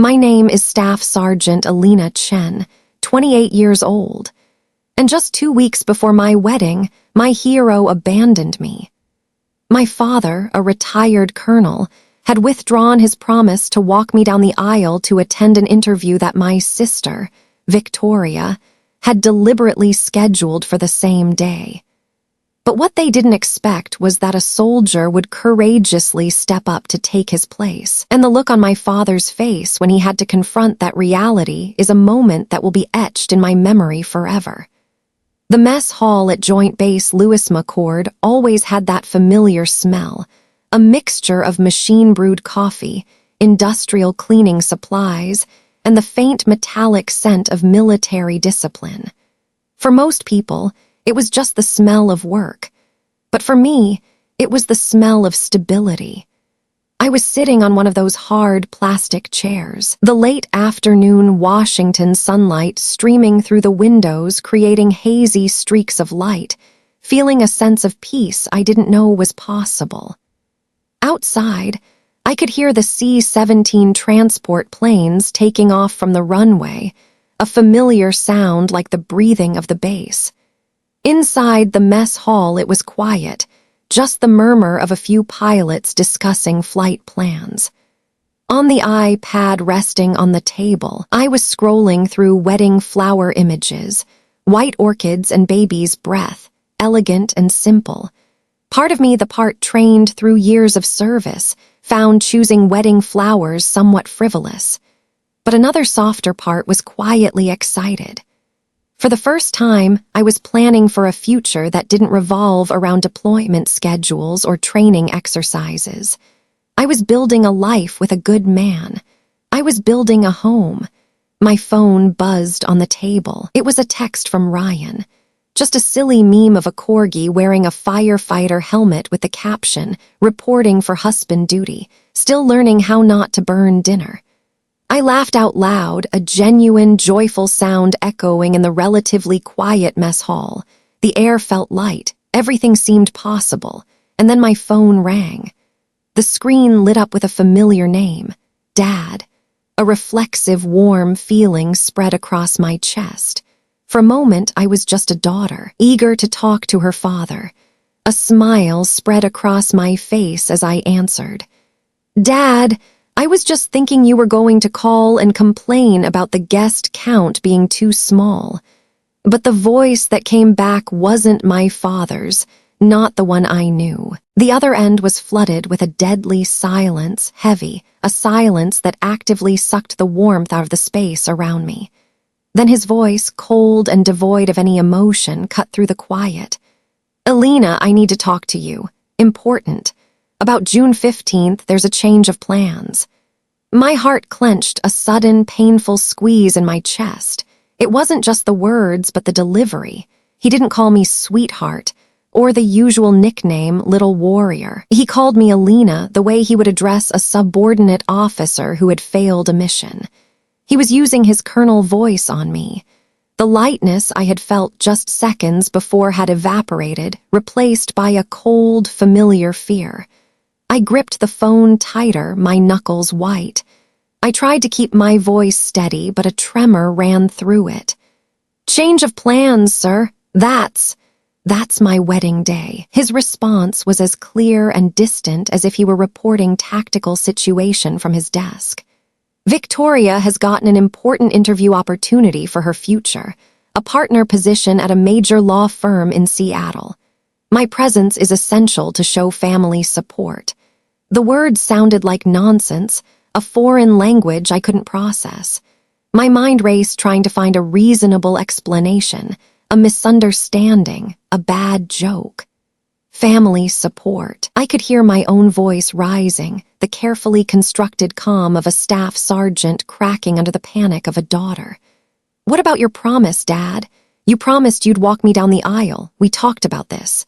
My name is Staff Sergeant Alina Chen, 28 years old. And just 2 weeks before my wedding, my hero abandoned me. My father, a retired colonel, had withdrawn his promise to walk me down the aisle to attend an interview that my sister, Victoria, had deliberately scheduled for the same day. But what they didn't expect was that a soldier would courageously step up to take his place. And the look on my father's face when he had to confront that reality is a moment that will be etched in my memory forever. The mess hall at Joint Base Lewis McChord always had that familiar smell, a mixture of machine-brewed coffee, industrial cleaning supplies, and the faint metallic scent of military discipline. For most people, it was just the smell of work. But for me, it was the smell of stability. I was sitting on one of those hard plastic chairs, the late afternoon Washington sunlight streaming through the windows, creating hazy streaks of light, feeling a sense of peace I didn't know was possible. Outside, I could hear the C-17 transport planes taking off from the runway, a familiar sound like the breathing of the base. Inside the mess hall, it was quiet, just the murmur of a few pilots discussing flight plans. On the iPad resting on the table, I was scrolling through wedding flower images, white orchids and baby's breath, elegant and simple. Part of me, the part trained through years of service, found choosing wedding flowers somewhat frivolous. But another softer part was quietly excited. For the first time, I was planning for a future that didn't revolve around deployment schedules or training exercises. I was building a life with a good man. I was building a home. My phone buzzed on the table. It was a text from Ryan. Just a silly meme of a corgi wearing a firefighter helmet with the caption, "Reporting for husband duty, still learning how not to burn dinner." I laughed out loud, a genuine, joyful sound echoing in the relatively quiet mess hall. The air felt light, everything seemed possible, and then my phone rang. The screen lit up with a familiar name, Dad. A reflexive, warm feeling spread across my chest. For a moment, I was just a daughter, eager to talk to her father. A smile spread across my face as I answered. "Dad, I was just thinking you were going to call and complain about the guest count being too small." But the voice that came back wasn't my father's, not the one I knew. The other end was flooded with a deadly silence, heavy, a silence that actively sucked the warmth out of the space around me. Then his voice, cold and devoid of any emotion, cut through the quiet. "Alina, I need to talk to you. Important. About June 15th, there's a change of plans." My heart clenched, a sudden, painful squeeze in my chest. It wasn't just the words, but the delivery. He didn't call me sweetheart, or the usual nickname, Little Warrior. He called me Alina, the way he would address a subordinate officer who had failed a mission. He was using his colonel voice on me. The lightness I had felt just seconds before had evaporated, replaced by a cold, familiar fear. I gripped the phone tighter, my knuckles white. I tried to keep my voice steady, but a tremor ran through it. "Change of plans, sir. That's my wedding day." His response was as clear and distant as if he were reporting tactical situation from his desk. "Victoria has gotten an important interview opportunity for her future, a partner position at a major law firm in Seattle. My presence is essential to show family support." The words sounded like nonsense, a foreign language I couldn't process. My mind raced trying to find a reasonable explanation, a misunderstanding, a bad joke. Family support. I could hear my own voice rising, the carefully constructed calm of a staff sergeant cracking under the panic of a daughter. "What about your promise, Dad? You promised you'd walk me down the aisle. We talked about this."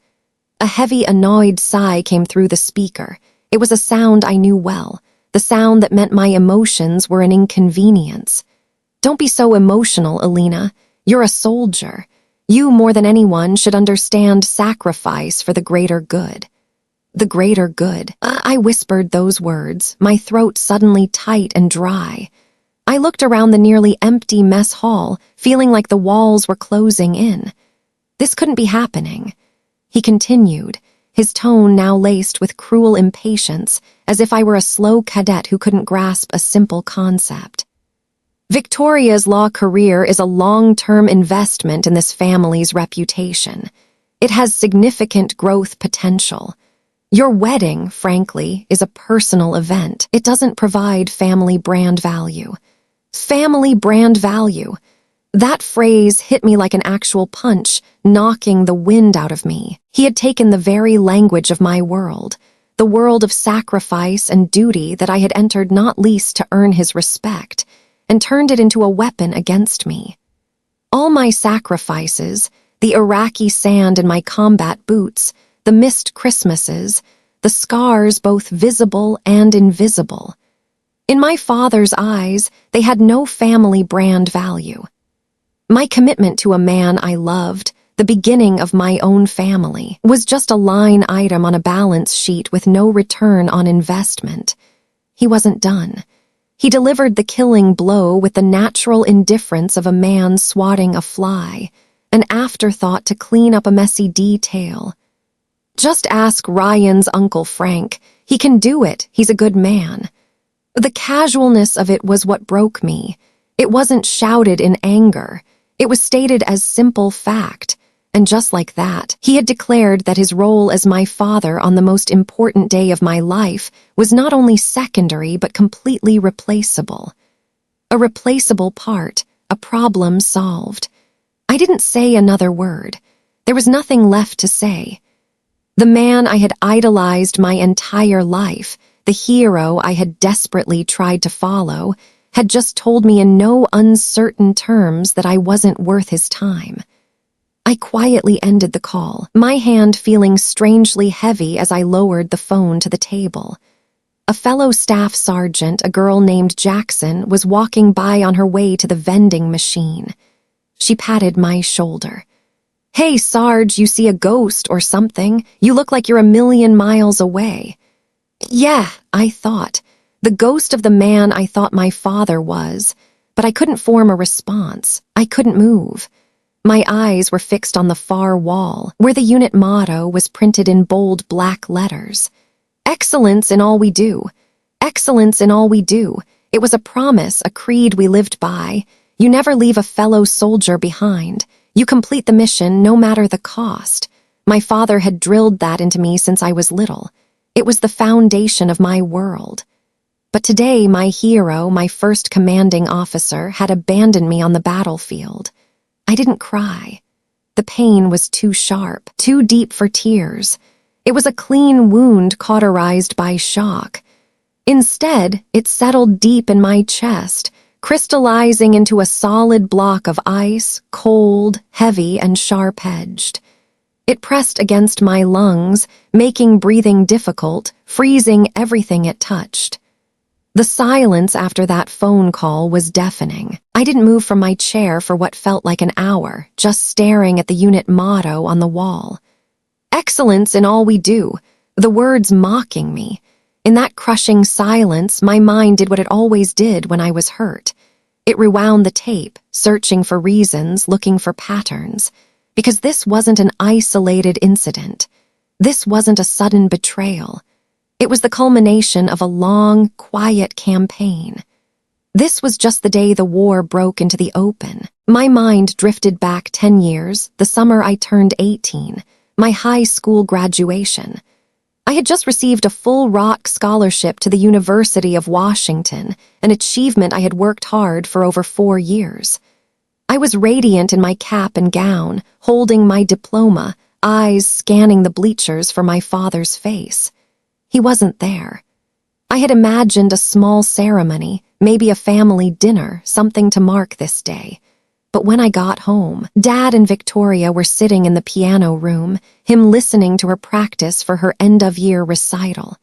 A heavy, annoyed sigh came through the speaker. It was a sound I knew well, the sound that meant my emotions were an inconvenience. "Don't be so emotional, Alina. You're a soldier. You, more than anyone, should understand sacrifice for the greater good." The greater good. I whispered those words, my throat suddenly tight and dry. I looked around the nearly empty mess hall, feeling like the walls were closing in. This couldn't be happening. He continued, his tone now laced with cruel impatience, as if I were a slow cadet who couldn't grasp a simple concept. Victoria's law career is a long-term investment in this family's reputation. It has significant growth potential. Your wedding, frankly, is a personal event. It doesn't provide family brand value. Family brand value. That phrase hit me like an actual punch, knocking the wind out of me. He had taken the very language of my world, the world of sacrifice and duty that I had entered not least to earn his respect, and turned it into a weapon against me. All my sacrifices, the Iraqi sand in my combat boots, the missed Christmases, the scars both visible and invisible. In my father's eyes, they had no family brand value. My commitment to a man I loved, the beginning of my own family, was just a line item on a balance sheet with no return on investment. He wasn't done. He delivered the killing blow with the natural indifference of a man swatting a fly, an afterthought to clean up a messy detail. Just ask Ryan's Uncle Frank. He can do it. He's a good man. The casualness of it was what broke me. It wasn't shouted in anger. It was stated as simple fact. And just like that, he had declared that his role as my father on the most important day of my life was not only secondary but completely replaceable. A replaceable part, a problem solved. I didn't say another word. There was nothing left to say. The man I had idolized my entire life, the hero I had desperately tried to follow, had just told me in no uncertain terms that I wasn't worth his time. I quietly ended the call, my hand feeling strangely heavy as I lowered the phone to the table. A fellow staff sergeant, a girl named Jackson, was walking by on her way to the vending machine. She patted my shoulder. "Hey, Sarge, you see a ghost or something? You look like you're a million miles away." Yeah, I thought. The ghost of the man I thought my father was, but I couldn't form a response. I couldn't move. My eyes were fixed on the far wall, where the unit motto was printed in bold black letters. Excellence in all we do. Excellence in all we do. It was a promise, a creed we lived by. You never leave a fellow soldier behind. You complete the mission no matter the cost. My father had drilled that into me since I was little. It was the foundation of my world. But today, my hero, my first commanding officer, had abandoned me on the battlefield. I didn't cry. The pain was too sharp, too deep for tears. It was a clean wound cauterized by shock. Instead, it settled deep in my chest, crystallizing into a solid block of ice, cold, heavy, and sharp-edged. It pressed against my lungs, making breathing difficult, freezing everything it touched. The silence after that phone call was deafening. I didn't move from my chair for what felt like an hour, just staring at the unit motto on the wall. Excellence in all we do, the words mocking me. In that crushing silence, my mind did what it always did when I was hurt. It rewound the tape, searching for reasons, looking for patterns. Because this wasn't an isolated incident. This wasn't a sudden betrayal. It was the culmination of a long, quiet campaign. This was just the day the war broke into the open. My mind drifted back 10 years, the summer I turned 18, my high school graduation. I had just received a full rock scholarship to the University of Washington, an achievement I had worked hard for over 4 years. I was radiant in my cap and gown, holding my diploma, eyes scanning the bleachers for my father's face. He wasn't there. I had imagined a small ceremony, maybe a family dinner, something to mark this day. But when I got home, Dad and Victoria were sitting in the piano room, him listening to her practice for her end-of-year recital.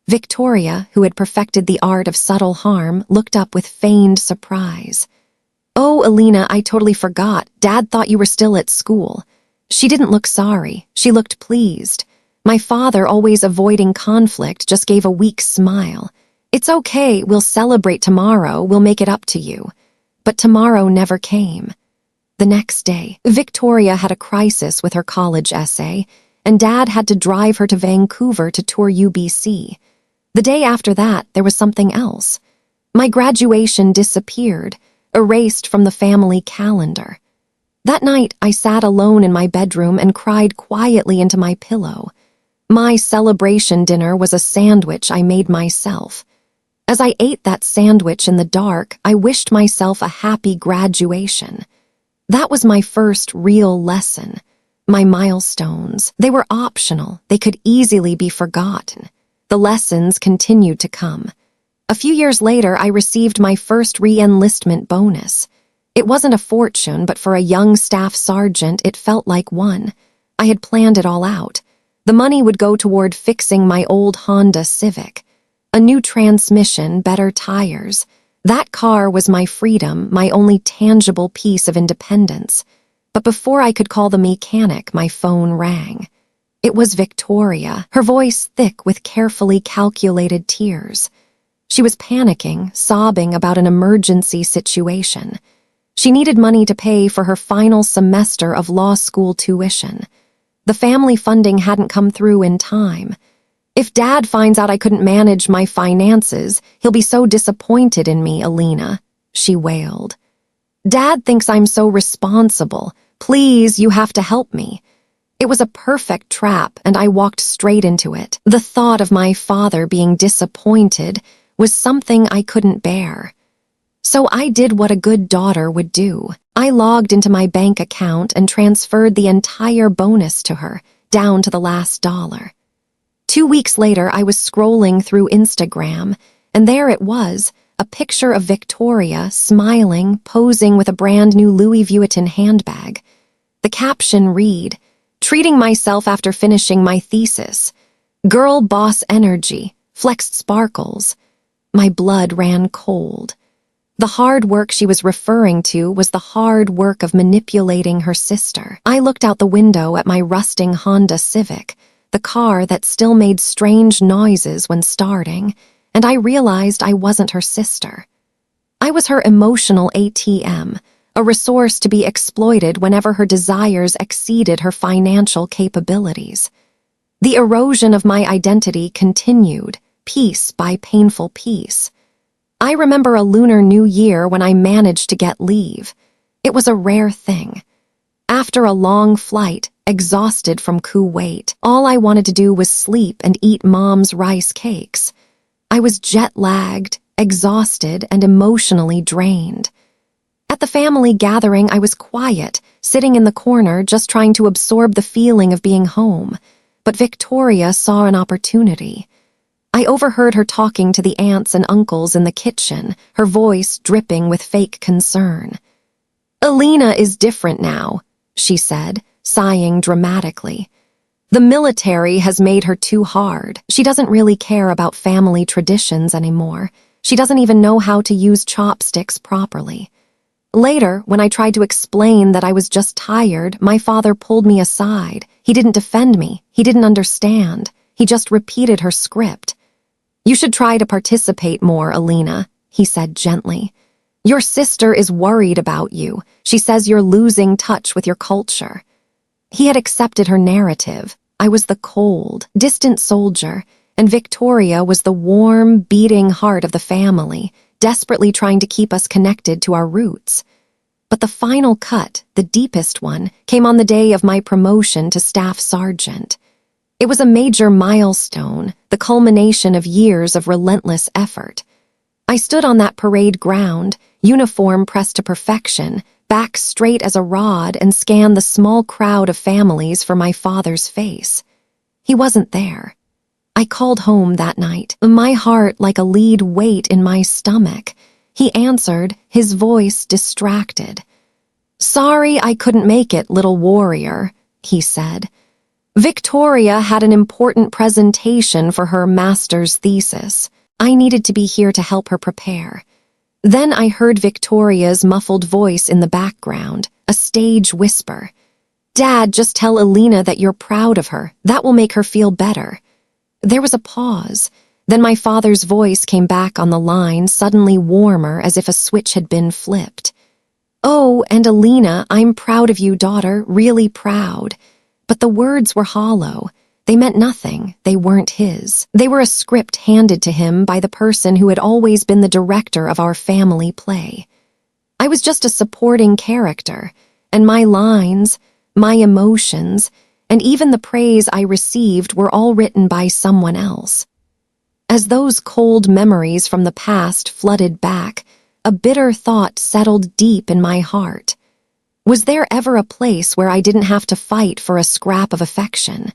Victoria, who had perfected the art of subtle harm, looked up with feigned surprise. "Oh, Alina, I totally forgot. Dad thought you were still at school." She didn't look sorry. She looked pleased. My father, always avoiding conflict, just gave a weak smile. "It's okay, we'll celebrate tomorrow, we'll make it up to you." But tomorrow never came. The next day, Victoria had a crisis with her college essay, and Dad had to drive her to Vancouver to tour UBC. The day after that, there was something else. My graduation disappeared, erased from the family calendar. That night, I sat alone in my bedroom and cried quietly into my pillow. My celebration dinner was a sandwich I made myself. As I ate that sandwich in the dark, I wished myself a happy graduation. That was my first real lesson. My milestones, they were optional. They could easily be forgotten. The lessons continued to come. A few years later, I received my first re-enlistment bonus. It wasn't a fortune, but for a young staff sergeant, it felt like one. I had planned it all out. The money would go toward fixing my old Honda Civic. A new transmission, better tires. That car was my freedom, my only tangible piece of independence. But before I could call the mechanic, my phone rang. It was Victoria, her voice thick with carefully calculated tears. She was panicking, sobbing about an emergency situation. She needed money to pay for her final semester of law school tuition. The family funding hadn't come through in time. "If Dad finds out I couldn't manage my finances, he'll be so disappointed in me, Alina," she wailed. "Dad thinks I'm so responsible. Please, you have to help me." It was a perfect trap, and I walked straight into it. The thought of my father being disappointed was something I couldn't bear. So I did what a good daughter would do. I logged into my bank account and transferred the entire bonus to her, down to the last dollar. 2 weeks later, I was scrolling through Instagram, and there it was, a picture of Victoria smiling, posing with a brand new Louis Vuitton handbag. The caption read, "Treating myself after finishing my thesis. Girl boss energy, flexed sparkles." My blood ran cold. The hard work she was referring to was the hard work of manipulating her sister. I looked out the window at my rusting Honda Civic, the car that still made strange noises when starting, and I realized I wasn't her sister. I was her emotional ATM, a resource to be exploited whenever her desires exceeded her financial capabilities. The erosion of my identity continued, piece by painful piece. I remember a Lunar New Year when I managed to get leave. It was a rare thing. After a long flight, exhausted from Kuwait, all I wanted to do was sleep and eat Mom's rice cakes. I was jet-lagged, exhausted, and emotionally drained. At the family gathering, I was quiet, sitting in the corner just trying to absorb the feeling of being home. But Victoria saw an opportunity. I overheard her talking to the aunts and uncles in the kitchen, her voice dripping with fake concern. "Alina is different now," she said, sighing dramatically. "The military has made her too hard. She doesn't really care about family traditions anymore. She doesn't even know how to use chopsticks properly." Later, when I tried to explain that I was just tired, my father pulled me aside. He didn't defend me. He didn't understand. He just repeated her script. "You should try to participate more, Alina," he said gently. "Your sister is worried about you. She says you're losing touch with your culture." He had accepted her narrative. I was the cold, distant soldier, and Victoria was the warm, beating heart of the family, desperately trying to keep us connected to our roots. But the final cut, the deepest one, came on the day of my promotion to staff sergeant. It was a major milestone, the culmination of years of relentless effort. I stood on that parade ground, uniform pressed to perfection, back straight as a rod, and scanned the small crowd of families for my father's face. He wasn't there. I called home that night, my heart like a lead weight in my stomach. He answered, his voice distracted. "Sorry I couldn't make it, little warrior," he said. "Victoria had an important presentation for her master's thesis. I needed to be here to help her prepare." Then I heard Victoria's muffled voice in the background, a stage whisper. "Dad, just tell Alina that you're proud of her. That will make her feel better." There was a pause. Then my father's voice came back on the line, suddenly warmer, as if a switch had been flipped. "Oh, and Alina, I'm proud of you, daughter, really proud." But the words were hollow. They meant nothing. They weren't his. They were a script handed to him by the person who had always been the director of our family play. I was just a supporting character, and my lines, my emotions, and even the praise I received were all written by someone else. As those cold memories from the past flooded back, a bitter thought settled deep in my heart. Was there ever a place where I didn't have to fight for a scrap of affection,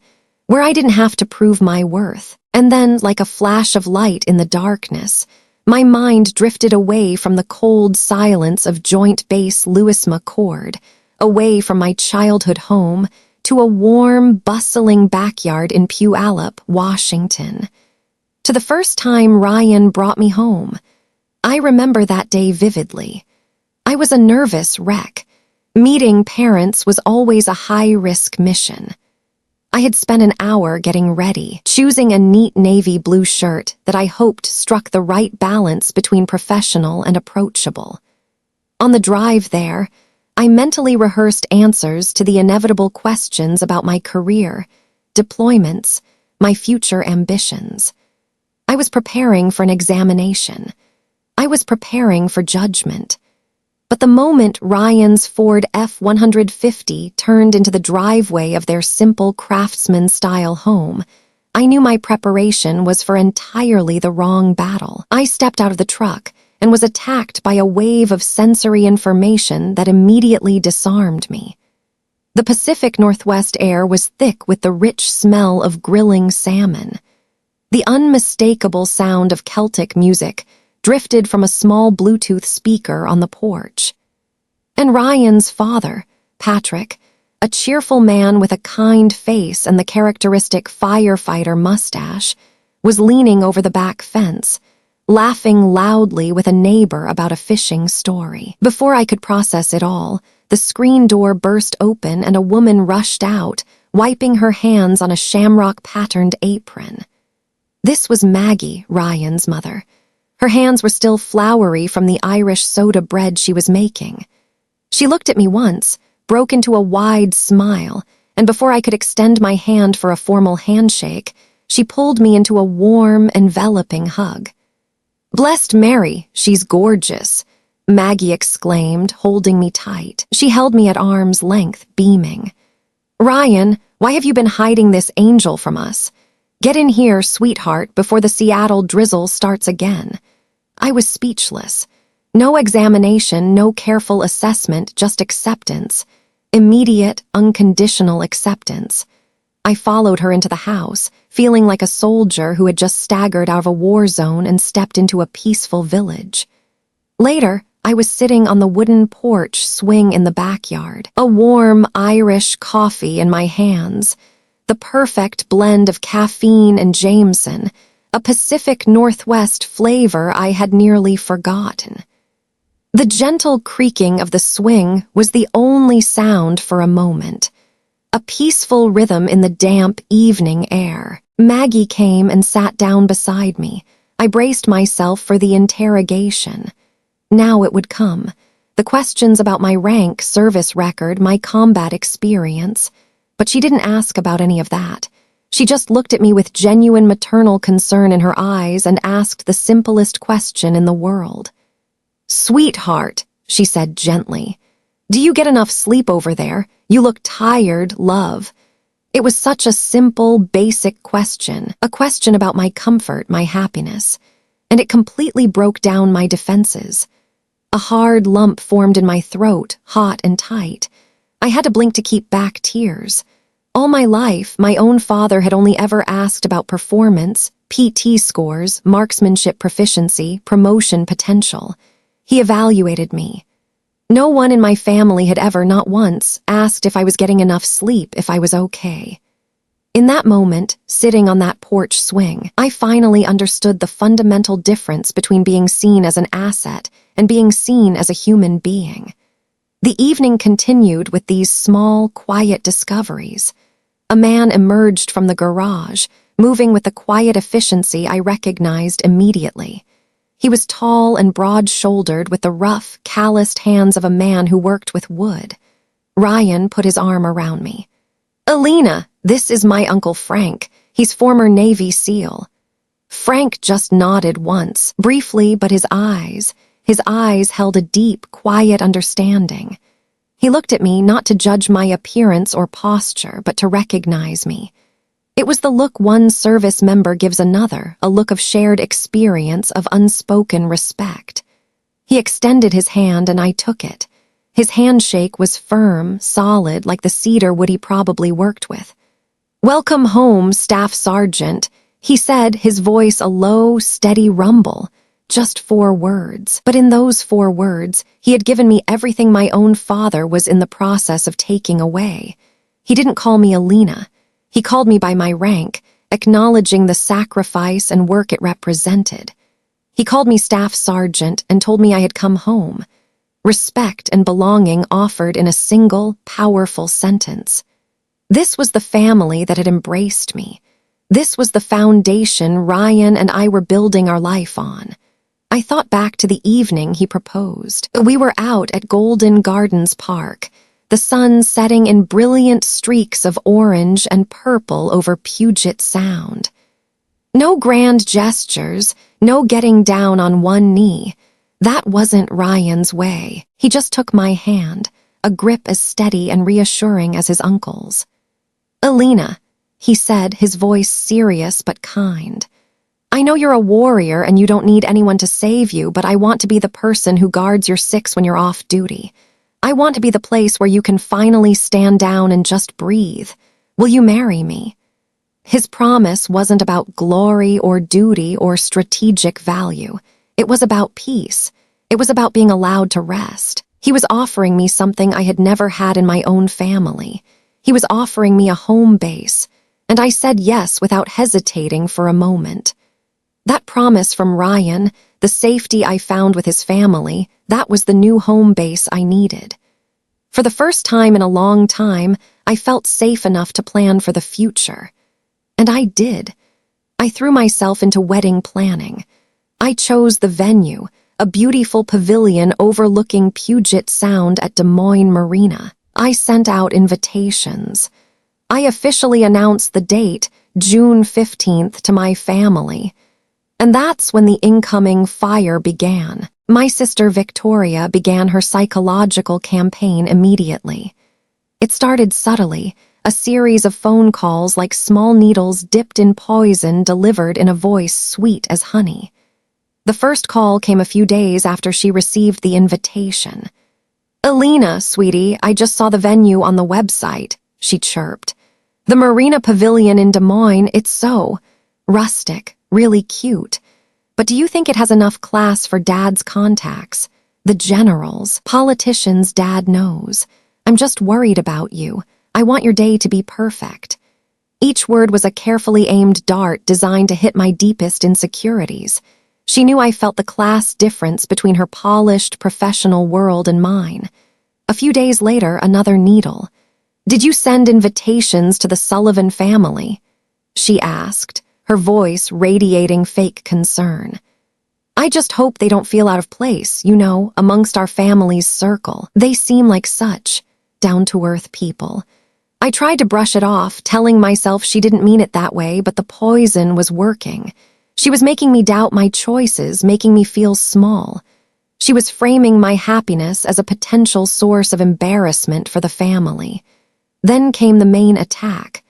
where I didn't have to prove my worth? And then, like a flash of light in the darkness, my mind drifted away from the cold silence of Joint Base Lewis McChord, away from my childhood home, to a warm, bustling backyard in Puyallup, Washington. To the first time Ryan brought me home. I remember that day vividly. I was a nervous wreck. Meeting parents was always a high-risk mission. I had spent an hour getting ready, choosing a neat navy blue shirt that I hoped struck the right balance between professional and approachable. On the drive there, I mentally rehearsed answers to the inevitable questions about my career, deployments, my future ambitions. I was preparing for an examination. I was preparing for judgment. But the moment Ryan's Ford F-150 turned into the driveway of their simple craftsman-style home, I knew my preparation was for entirely the wrong battle. I stepped out of the truck and was attacked by a wave of sensory information that immediately disarmed me. The Pacific Northwest air was thick with the rich smell of grilling salmon. The unmistakable sound of Celtic music drifted from a small Bluetooth speaker on the porch. And Ryan's father, Patrick, a cheerful man with a kind face and the characteristic firefighter mustache, was leaning over the back fence, laughing loudly with a neighbor about a fishing story. Before I could process it all, the screen door burst open and a woman rushed out, wiping her hands on a shamrock-patterned apron. This was Maggie, Ryan's mother. Her hands were still floury from the Irish soda bread she was making. She looked at me once, broke into a wide smile, and before I could extend my hand for a formal handshake, she pulled me into a warm, enveloping hug. "Blessed Mary, she's gorgeous," Maggie exclaimed, holding me tight. She held me at arm's length, beaming. "Ryan, why have you been hiding this angel from us? Get in here, sweetheart, before the Seattle drizzle starts again." I was speechless. No examination, no careful assessment, just acceptance. Immediate, unconditional acceptance. I followed her into the house, feeling like a soldier who had just staggered out of a war zone and stepped into a peaceful village. Later, I was sitting on the wooden porch swing in the backyard, a warm Irish coffee in my hands, the perfect blend of caffeine and Jameson, a Pacific Northwest flavor I had nearly forgotten. The gentle creaking of the swing was the only sound for a moment, a peaceful rhythm in the damp evening air. Maggie came and sat down beside me. I braced myself for the interrogation. Now it would come. The questions about my rank, service record, my combat experience. But she didn't ask about any of that. She just looked at me with genuine maternal concern in her eyes and asked the simplest question in the world. "Sweetheart," she said gently, "do you get enough sleep over there? You look tired, love." It was such a simple, basic question, a question about my comfort, my happiness, and it completely broke down my defenses. A hard lump formed in my throat, hot and tight. I had to blink to keep back tears. All my life, my own father had only ever asked about performance, PT scores, marksmanship proficiency, promotion potential. He evaluated me. No one in my family had ever, not once, asked if I was getting enough sleep, if I was okay. In that moment, sitting on that porch swing, I finally understood the fundamental difference between being seen as an asset and being seen as a human being. The evening continued with these small, quiet discoveries. A man emerged from the garage, moving with the quiet efficiency I recognized immediately. He was tall and broad-shouldered with the rough, calloused hands of a man who worked with wood. Ryan put his arm around me. "Alina, this is my Uncle Frank. He's former Navy SEAL." Frank just nodded once, briefly, but his eyes held a deep, quiet understanding. He looked at me not to judge my appearance or posture, but to recognize me. It was the look one service member gives another, a look of shared experience, of unspoken respect. He extended his hand and I took it. His handshake was firm, solid, like the cedar wood he probably worked with. "Welcome home, Staff Sergeant," he said, his voice a low, steady rumble. Just 4 words. But in those 4 words, he had given me everything my own father was in the process of taking away. He didn't call me Alina. He called me by my rank, acknowledging the sacrifice and work it represented. He called me Staff Sergeant and told me I had come home. Respect and belonging offered in a single, powerful sentence. This was the family that had embraced me. This was the foundation Ryan and I were building our life on. I thought back to the evening he proposed. We were out at Golden Gardens Park, the sun setting in brilliant streaks of orange and purple over Puget Sound. No grand gestures, no getting down on one knee. That wasn't Ryan's way. He just took my hand, a grip as steady and reassuring as his uncle's. "Alina," he said, his voice serious but kind. "I know you're a warrior and you don't need anyone to save you, but I want to be the person who guards your 6 when you're off duty. I want to be the place where you can finally stand down and just breathe. Will you marry me?" His promise wasn't about glory or duty or strategic value. It was about peace. It was about being allowed to rest. He was offering me something I had never had in my own family. He was offering me a home base, and I said yes without hesitating for a moment. That promise from Ryan, the safety I found with his family, that was the new home base I needed. For the first time in a long time, I felt safe enough to plan for the future. And I did. I threw myself into wedding planning. I chose the venue, a beautiful pavilion overlooking Puget Sound at Des Moines Marina. I sent out invitations. I officially announced the date, June 15th, to my family. And that's when the incoming fire began. My sister Victoria began her psychological campaign immediately. It started subtly, a series of phone calls like small needles dipped in poison delivered in a voice sweet as honey. The first call came a few days after she received the invitation. "Alina, sweetie, I just saw the venue on the website," she chirped. "The Marina Pavilion in Des Moines, it's so rustic, really cute. But do you think it has enough class for Dad's contacts? The generals, politicians Dad knows. I'm just worried about you. I want your day to be perfect." Each word was a carefully aimed dart designed to hit my deepest insecurities. She knew I felt the class difference between her polished, professional world and mine. A few days later, another needle. "Did you send invitations to the Sullivan family?" she asked, her voice radiating fake concern. "I just hope they don't feel out of place, amongst our family's circle. They seem like such down-to-earth people." I tried to brush it off, telling myself she didn't mean it that way, but the poison was working. She was making me doubt my choices, making me feel small. She was framing my happiness as a potential source of embarrassment for the family. Then came the main attack.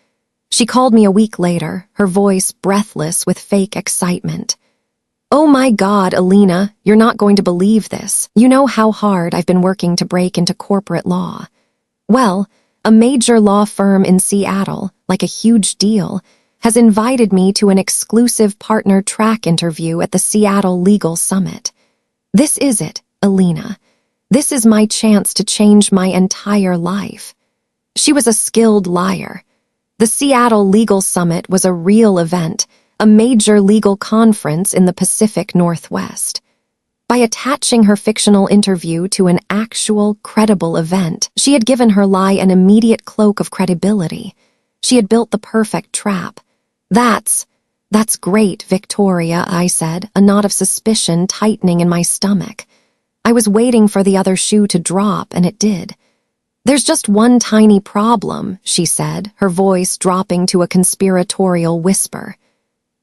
She called me a week later, her voice breathless with fake excitement. "Oh my God, Alina, you're not going to believe this. You know how hard I've been working to break into corporate law. Well, a major law firm in Seattle, like a huge deal, has invited me to an exclusive partner track interview at the Seattle Legal Summit. This is it, Alina. This is my chance to change my entire life." She was a skilled liar. The Seattle Legal Summit was a real event, a major legal conference in the Pacific Northwest. By attaching her fictional interview to an actual, credible event, she had given her lie an immediate cloak of credibility. She had built the perfect trap. That's great, Victoria, I said, a knot of suspicion tightening in my stomach. I was waiting for the other shoe to drop, and it did. There's just one tiny problem, she said, her voice dropping to a conspiratorial whisper.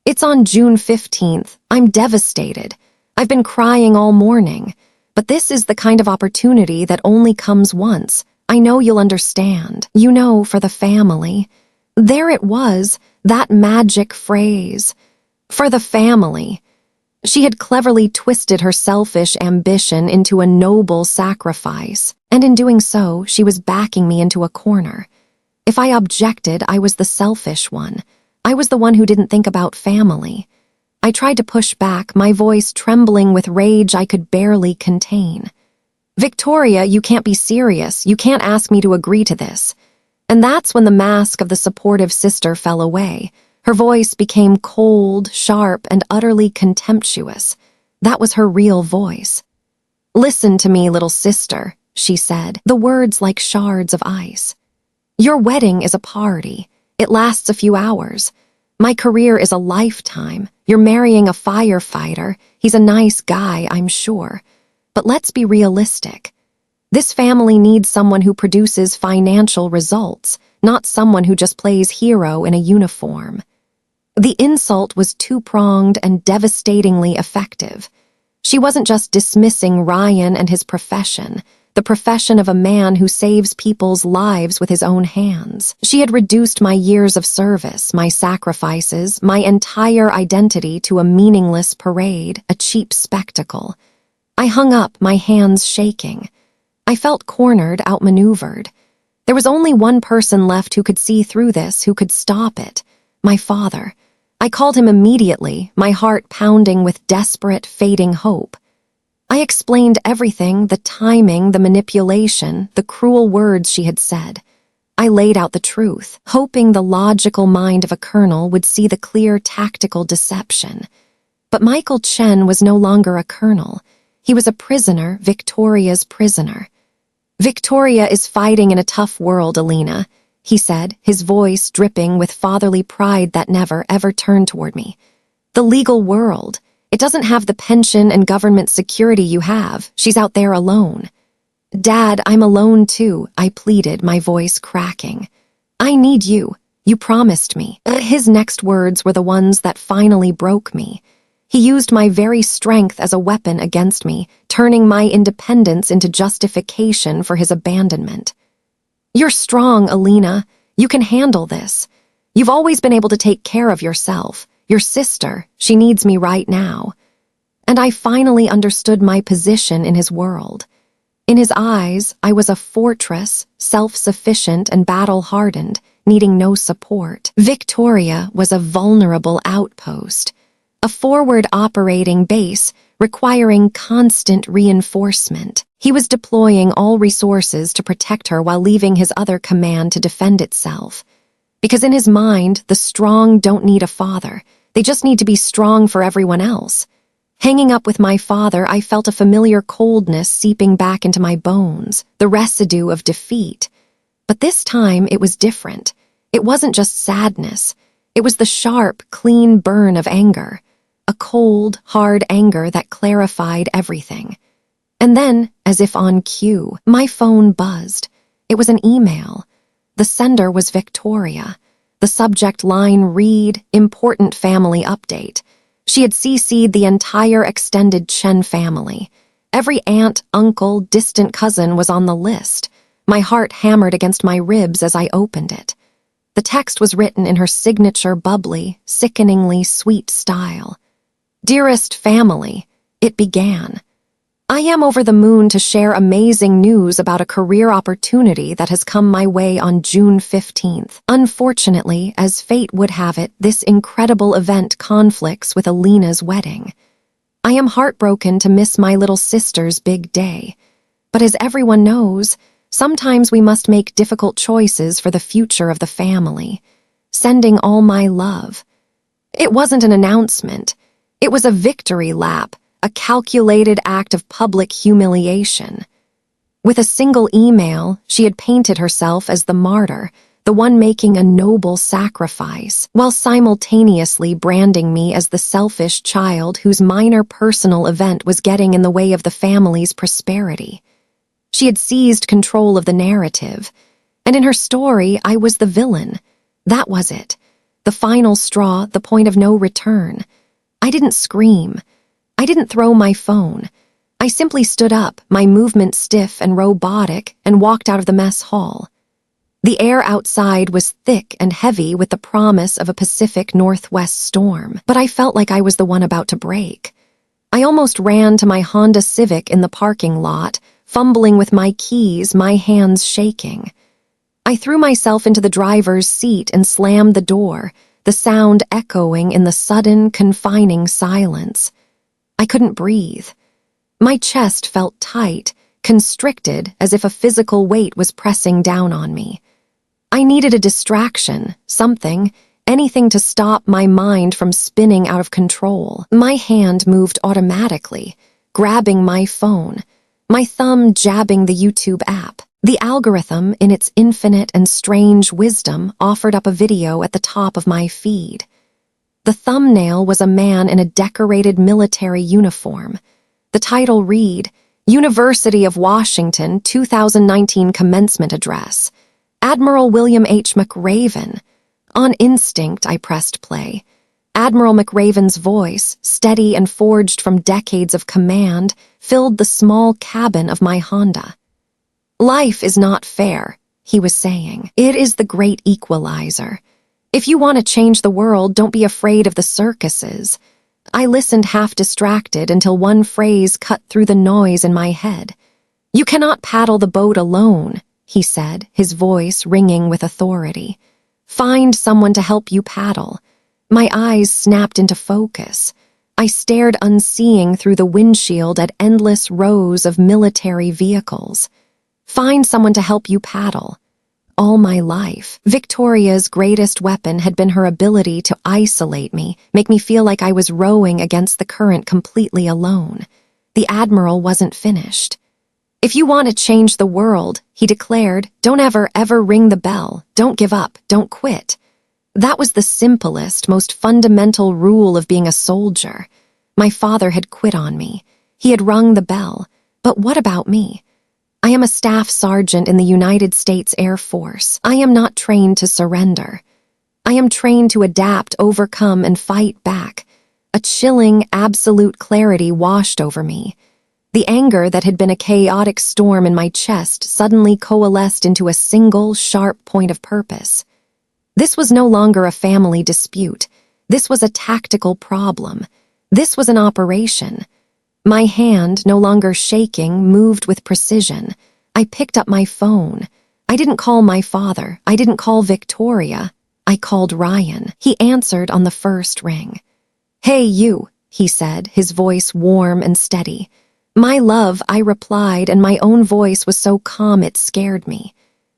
It's on June 15th. I'm devastated. I've been crying all morning. But this is the kind of opportunity that only comes once. I know you'll understand. You know, for the family. There it was, that magic phrase. For the family. She had cleverly twisted her selfish ambition into a noble sacrifice, and in doing so, she was backing me into a corner. If I objected, I was the selfish one. I was the one who didn't think about family. I tried to push back, my voice trembling with rage I could barely contain. Victoria, you can't be serious. You can't ask me to agree to this. And that's when the mask of the supportive sister fell away. Her voice became cold, sharp, and utterly contemptuous. That was her real voice. Listen to me, little sister, she said, the words like shards of ice. Your wedding is a party. It lasts a few hours. My career is a lifetime. You're marrying a firefighter. He's a nice guy, I'm sure. But let's be realistic. This family needs someone who produces financial results, not someone who just plays hero in a uniform. The insult was two-pronged and devastatingly effective. She wasn't just dismissing Ryan and his profession, the profession of a man who saves people's lives with his own hands. She had reduced my years of service, my sacrifices, my entire identity to a meaningless parade, a cheap spectacle. I hung up, my hands shaking. I felt cornered, outmaneuvered. There was only one person left who could see through this, who could stop it. My father. I called him immediately, my heart pounding with desperate, fading hope. I explained everything, the timing, the manipulation, the cruel words she had said. I laid out the truth, hoping the logical mind of a colonel would see the clear tactical deception. But Michael Chen was no longer a colonel. He was a prisoner, Victoria's prisoner. Victoria is fighting in a tough world, Alina, he said, his voice dripping with fatherly pride that never, ever turned toward me. The legal world. It doesn't have the pension and government security you have. She's out there alone. Dad, I'm alone too, I pleaded, my voice cracking. I need you. You promised me. His next words were the ones that finally broke me. He used my very strength as a weapon against me, turning my independence into justification for his abandonment. You're strong, Alina. You can handle this. You've always been able to take care of yourself. Your sister, she needs me right now. And I finally understood my position in his world. In his eyes, I was a fortress, self-sufficient and battle-hardened, needing no support. Victoria was a vulnerable outpost, a forward operating base requiring constant reinforcement. He was deploying all resources to protect her while leaving his other command to defend itself. Because in his mind, the strong don't need a father. They just need to be strong for everyone else. Hanging up with my father, I felt a familiar coldness seeping back into my bones, the residue of defeat. But this time, it was different. It wasn't just sadness. It was the sharp, clean burn of anger. A cold, hard anger that clarified everything. And then, as if on cue, my phone buzzed. It was an email. The sender was Victoria. The subject line read, "Important family update." She had CC'd the entire extended Chen family. Every aunt, uncle, distant cousin was on the list. My heart hammered against my ribs as I opened it. The text was written in her signature bubbly, sickeningly sweet style. Dearest family, it began. I am over the moon to share amazing news about a career opportunity that has come my way on June 15th. Unfortunately, as fate would have it, this incredible event conflicts with Alina's wedding. I am heartbroken to miss my little sister's big day. But as everyone knows, sometimes we must make difficult choices for the future of the family. Sending all my love. It wasn't an announcement. It was a victory lap, a calculated act of public humiliation. With a single email, she had painted herself as the martyr, the one making a noble sacrifice, while simultaneously branding me as the selfish child whose minor personal event was getting in the way of the family's prosperity. She had seized control of the narrative, and in her story, I was the villain. That was it. The final straw, the point of no return. I didn't scream. I didn't throw my phone. I simply stood up, my movement stiff and robotic, and walked out of the mess hall. The air outside was thick and heavy with the promise of a Pacific Northwest storm, but I felt like I was the one about to break. I almost ran to my Honda Civic in the parking lot, fumbling with my keys, my hands shaking. I threw myself into the driver's seat and slammed the door, the sound echoing in the sudden, confining silence. I couldn't breathe. My chest felt tight, constricted, as if a physical weight was pressing down on me. I needed a distraction, something, anything to stop my mind from spinning out of control. My hand moved automatically, grabbing my phone, my thumb jabbing the YouTube app. The algorithm, in its infinite and strange wisdom, offered up a video at the top of my feed. The thumbnail was a man in a decorated military uniform. The title read, University of Washington 2019 Commencement Address. Admiral William H. McRaven. On instinct, I pressed play. Admiral McRaven's voice, steady and forged from decades of command, filled the small cabin of my Honda. Life is not fair, he was saying. It is the great equalizer. If you want to change the world, don't be afraid of the circuses. I listened half distracted until one phrase cut through the noise in my head. You cannot paddle the boat alone, he said, his voice ringing with authority. Find someone to help you paddle. My eyes snapped into focus. I stared unseeing through the windshield at endless rows of military vehicles. Find someone to help you paddle. All my life, Victoria's greatest weapon had been her ability to isolate me, make me feel like I was rowing against the current completely alone. The Admiral wasn't finished. If you want to change the world, he declared, don't ever ring the bell, don't give up, don't quit. That was the simplest, most fundamental rule of being a soldier. My father had quit on me. He had rung the bell. But what about me? I am a staff sergeant in the United States Air Force. I am not trained to surrender. I am trained to adapt, overcome, and fight back. A chilling, absolute clarity washed over me. The anger that had been a chaotic storm in my chest suddenly coalesced into a single, sharp point of purpose. This was no longer a family dispute. This was a tactical problem. This was an operation. My hand, no longer shaking, moved with precision. I picked up my phone. I didn't call my father. I didn't call Victoria. I called Ryan. He answered on the first ring. Hey, you, he said, his voice warm and steady. My love, I replied, and my own voice was so calm it scared me.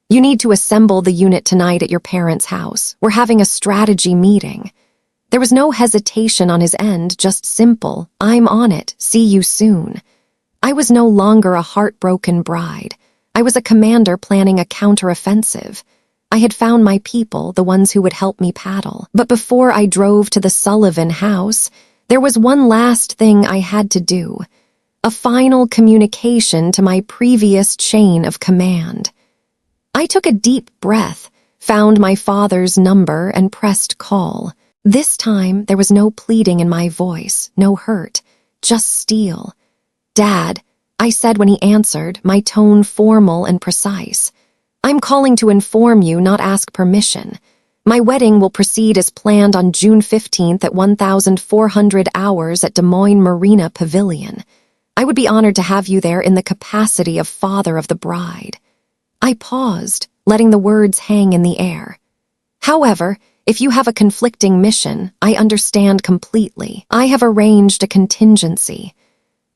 You need to assemble the unit tonight at your parents' house. We're having a strategy meeting. There was no hesitation on his end, just simple, I'm on it, see you soon. I was no longer a heartbroken bride. I was a commander planning a counteroffensive. I had found my people, the ones who would help me paddle. But before I drove to the Sullivan house, there was one last thing I had to do. A final communication to my previous chain of command. I took a deep breath, found my father's number, and pressed call. This time, there was no pleading in my voice, no hurt, just steel. Dad, I said when he answered, my tone formal and precise. I'm calling to inform you, not ask permission. My wedding will proceed as planned on June 15th at 1,400 hours at Des Moines Marina Pavilion. I would be honored to have you there in the capacity of father of the bride. I paused, letting the words hang in the air. However, if you have a conflicting mission, I understand completely. I have arranged a contingency.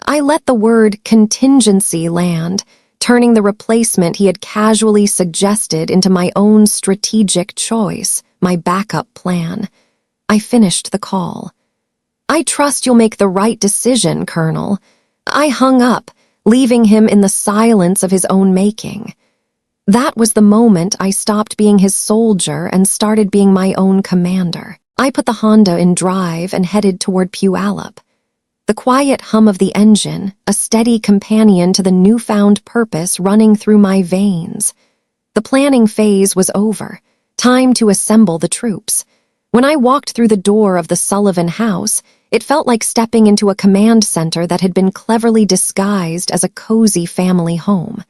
I let the word contingency land, turning the replacement he had casually suggested into my own strategic choice, my backup plan. I finished the call. I trust you'll make the right decision, Colonel. I hung up, leaving him in the silence of his own making. That was the moment I stopped being his soldier and started being my own commander. I put the Honda in drive and headed toward Puyallup. The quiet hum of the engine, a steady companion to the newfound purpose running through my veins. The planning phase was over. Time to assemble the troops. When I walked through the door of the Sullivan house, it felt like stepping into a command center that had been cleverly disguised as a cozy family home.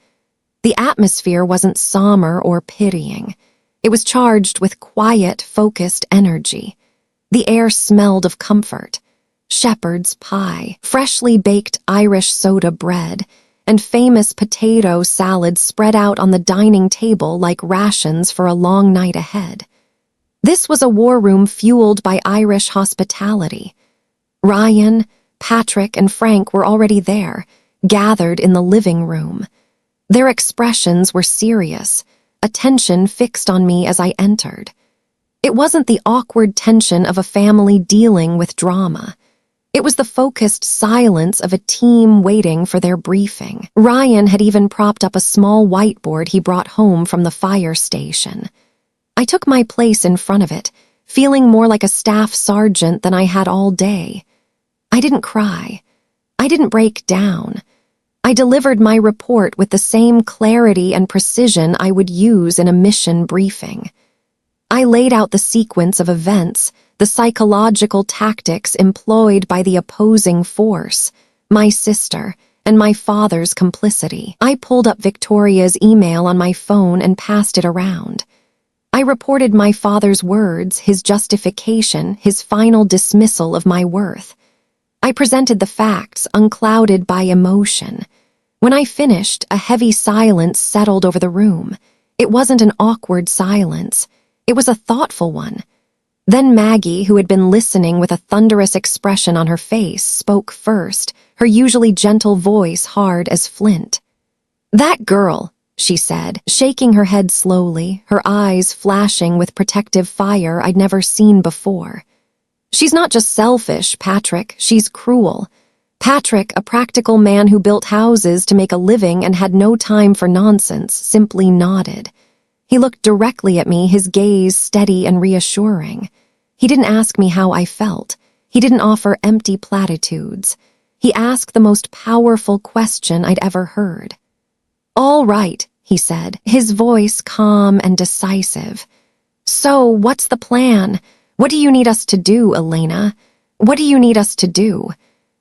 The atmosphere wasn't somber or pitying. It was charged with quiet, focused energy. The air smelled of comfort. Shepherd's pie, freshly baked Irish soda bread, and famous potato salad spread out on the dining table like rations for a long night ahead. This was a war room fueled by Irish hospitality. Ryan, Patrick, and Frank were already there, gathered in the living room. Their expressions were serious, attention fixed on me as I entered. It wasn't the awkward tension of a family dealing with drama. It was the focused silence of a team waiting for their briefing. Ryan had even propped up a small whiteboard he brought home from the fire station. I took my place in front of it, feeling more like a staff sergeant than I had all day. I didn't cry. I didn't break down. I delivered my report with the same clarity and precision I would use in a mission briefing. I laid out the sequence of events, the psychological tactics employed by the opposing force, my sister, and my father's complicity. I pulled up Victoria's email on my phone and passed it around. I reported my father's words, his justification, his final dismissal of my worth. I presented the facts, unclouded by emotion. When I finished, a heavy silence settled over the room. It wasn't an awkward silence. It was a thoughtful one. Then Maggie, who had been listening with a thunderous expression on her face, spoke first, her usually gentle voice hard as flint. "That girl," she said, shaking her head slowly, her eyes flashing with protective fire I'd never seen before. "She's not just selfish, Patrick, she's cruel. Patrick, a practical man who built houses to make a living and had no time for nonsense, simply nodded. He looked directly at me, his gaze steady and reassuring. He didn't ask me how I felt. He didn't offer empty platitudes. He asked the most powerful question I'd ever heard. "All right," he said, his voice calm and decisive. "So, what's the plan? What do you need us to do, Elena? What do you need us to do?"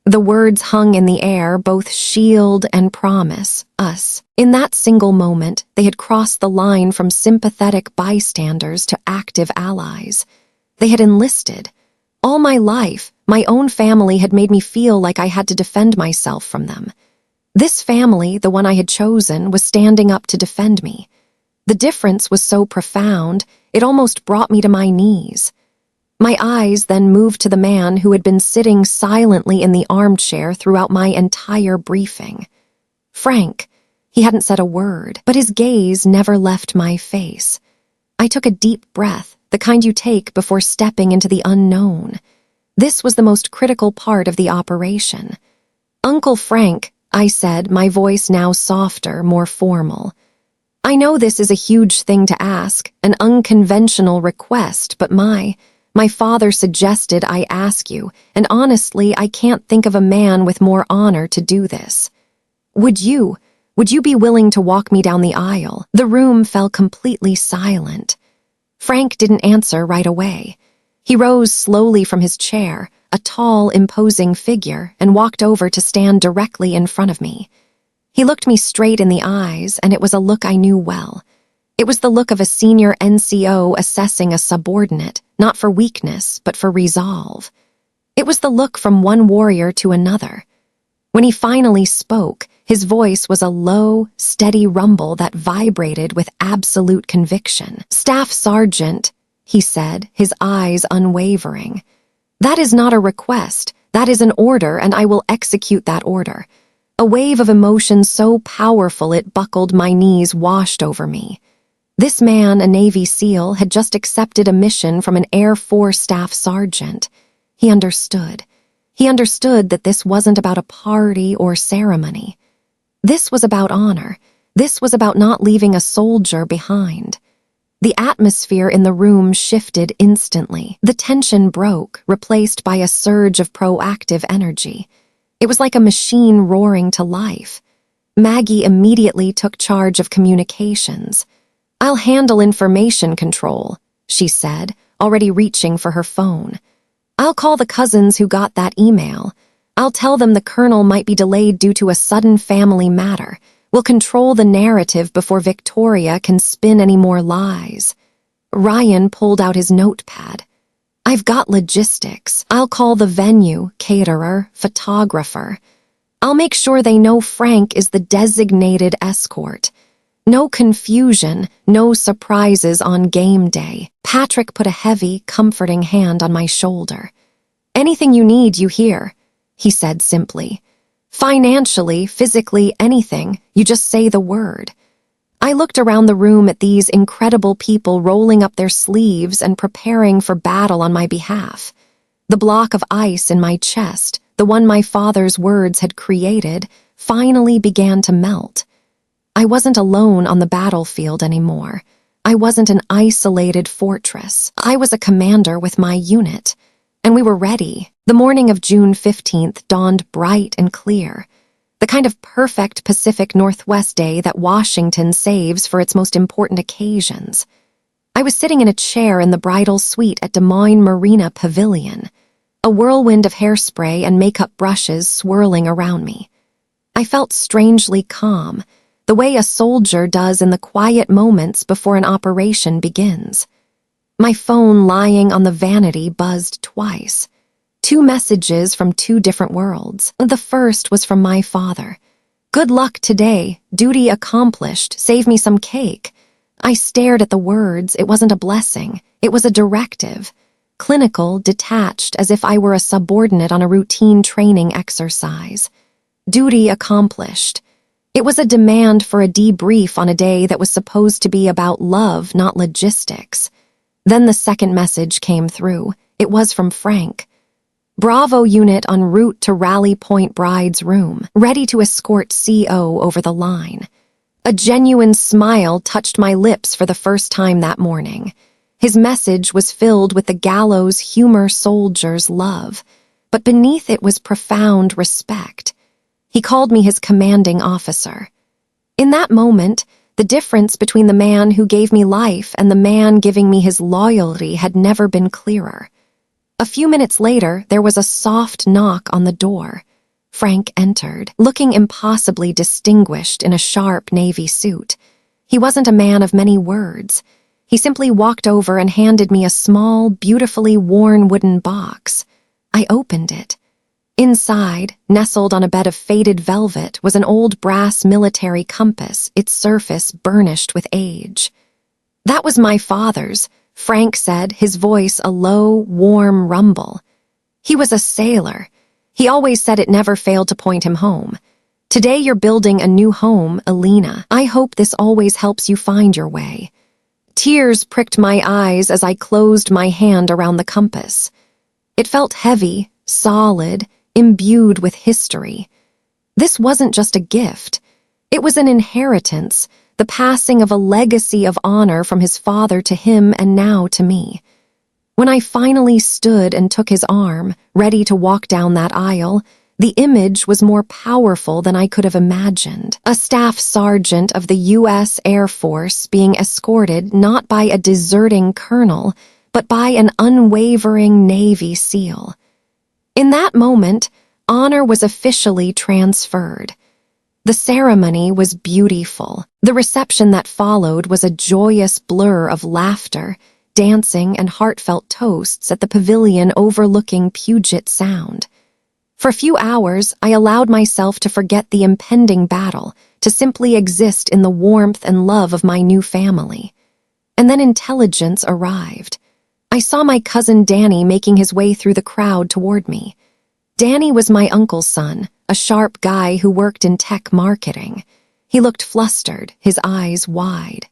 The words hung in the air, both shield and promise, us. In that single moment, they had crossed the line from sympathetic bystanders to active allies. They had enlisted. All my life, my own family had made me feel like I had to defend myself from them. This family, the one I had chosen, was standing up to defend me. The difference was so profound, it almost brought me to my knees. My eyes then moved to the man who had been sitting silently in the armchair throughout my entire briefing. Frank. He hadn't said a word, but his gaze never left my face. I took a deep breath, the kind you take before stepping into the unknown. This was the most critical part of the operation. "Uncle Frank," I said, my voice now softer, more formal. "I know this is a huge thing to ask, an unconventional request, but my father suggested I ask you, and honestly, I can't think of a man with more honor to do this. Would you be willing to walk me down the aisle?" The room fell completely silent. Frank didn't answer right away. He rose slowly from his chair, a tall, imposing figure, and walked over to stand directly in front of me. He looked me straight in the eyes, and it was a look I knew well. It was the look of a senior NCO assessing a subordinate, not for weakness, but for resolve. It was the look from one warrior to another. When he finally spoke, his voice was a low, steady rumble that vibrated with absolute conviction. "Staff Sergeant," he said, his eyes unwavering. "That is not a request, that is an order, and I will execute that order." A wave of emotion so powerful it buckled my knees washed over me. This man, a Navy SEAL, had just accepted a mission from an Air Force staff sergeant. He understood. He understood that this wasn't about a party or ceremony. This was about honor. This was about not leaving a soldier behind. The atmosphere in the room shifted instantly. The tension broke, replaced by a surge of proactive energy. It was like a machine roaring to life. Maggie immediately took charge of communications. "I'll handle information control," she said, already reaching for her phone. "I'll call the cousins who got that email. I'll tell them the colonel might be delayed due to a sudden family matter. We'll control the narrative before Victoria can spin any more lies." Ryan pulled out his notepad. "I've got logistics. I'll call the venue, caterer, photographer. I'll make sure they know Frank is the designated escort. No confusion, no surprises on game day." Patrick put a heavy, comforting hand on my shoulder. "Anything you need, you hear," he said simply. "Financially, physically, anything, you just say the word." I looked around the room at these incredible people rolling up their sleeves and preparing for battle on my behalf. The block of ice in my chest, the one my father's words had created, finally began to melt. I wasn't alone on the battlefield anymore. I wasn't an isolated fortress. I was a commander with my unit, and we were ready. The morning of June 15th dawned bright and clear, the kind of perfect Pacific Northwest day that Washington saves for its most important occasions. I was sitting in a chair in the bridal suite at Des Moines Marina Pavilion, a whirlwind of hairspray and makeup brushes swirling around me. I felt strangely calm, the way a soldier does in the quiet moments before an operation begins. My phone lying on the vanity buzzed twice. 2 messages from 2 different worlds. The first was from my father. "Good luck today. Duty accomplished. Save me some cake." I stared at the words. It wasn't a blessing. It was a directive. Clinical, detached, as if I were a subordinate on a routine training exercise. Duty accomplished. It was a demand for a debrief on a day that was supposed to be about love, not logistics. Then the second message came through. It was from Frank. "Bravo unit en route to Rally Point Bride's room, ready to escort CO over the line." A genuine smile touched my lips for the first time that morning. His message was filled with the gallows humor soldier's love, but beneath it was profound respect. He called me his commanding officer. In that moment, the difference between the man who gave me life and the man giving me his loyalty had never been clearer. A few minutes later, there was a soft knock on the door. Frank entered, looking impossibly distinguished in a sharp navy suit. He wasn't a man of many words. He simply walked over and handed me a small, beautifully worn wooden box. I opened it. Inside, nestled on a bed of faded velvet, was an old brass military compass, its surface burnished with age. "That was my father's," Frank said, his voice a low, warm rumble. "He was a sailor. He always said it never failed to point him home. Today you're building a new home, Alina. I hope this always helps you find your way." Tears pricked my eyes as I closed my hand around the compass. It felt heavy, solid, imbued with history. This wasn't just a gift. It was an inheritance, the passing of a legacy of honor from his father to him and now to me. When I finally stood and took his arm, ready to walk down that aisle, the image was more powerful than I could have imagined. A staff sergeant of the U.S. Air Force being escorted not by a deserting colonel, but by an unwavering Navy SEAL. In that moment, honor was officially transferred. The ceremony was beautiful. The reception that followed was a joyous blur of laughter, dancing, and heartfelt toasts at the pavilion overlooking Puget Sound. For a few hours, I allowed myself to forget the impending battle, to simply exist in the warmth and love of my new family. And then intelligence arrived. I saw my cousin Danny making his way through the crowd toward me. Danny was my uncle's son, a sharp guy who worked in tech marketing. He looked flustered, his eyes wide.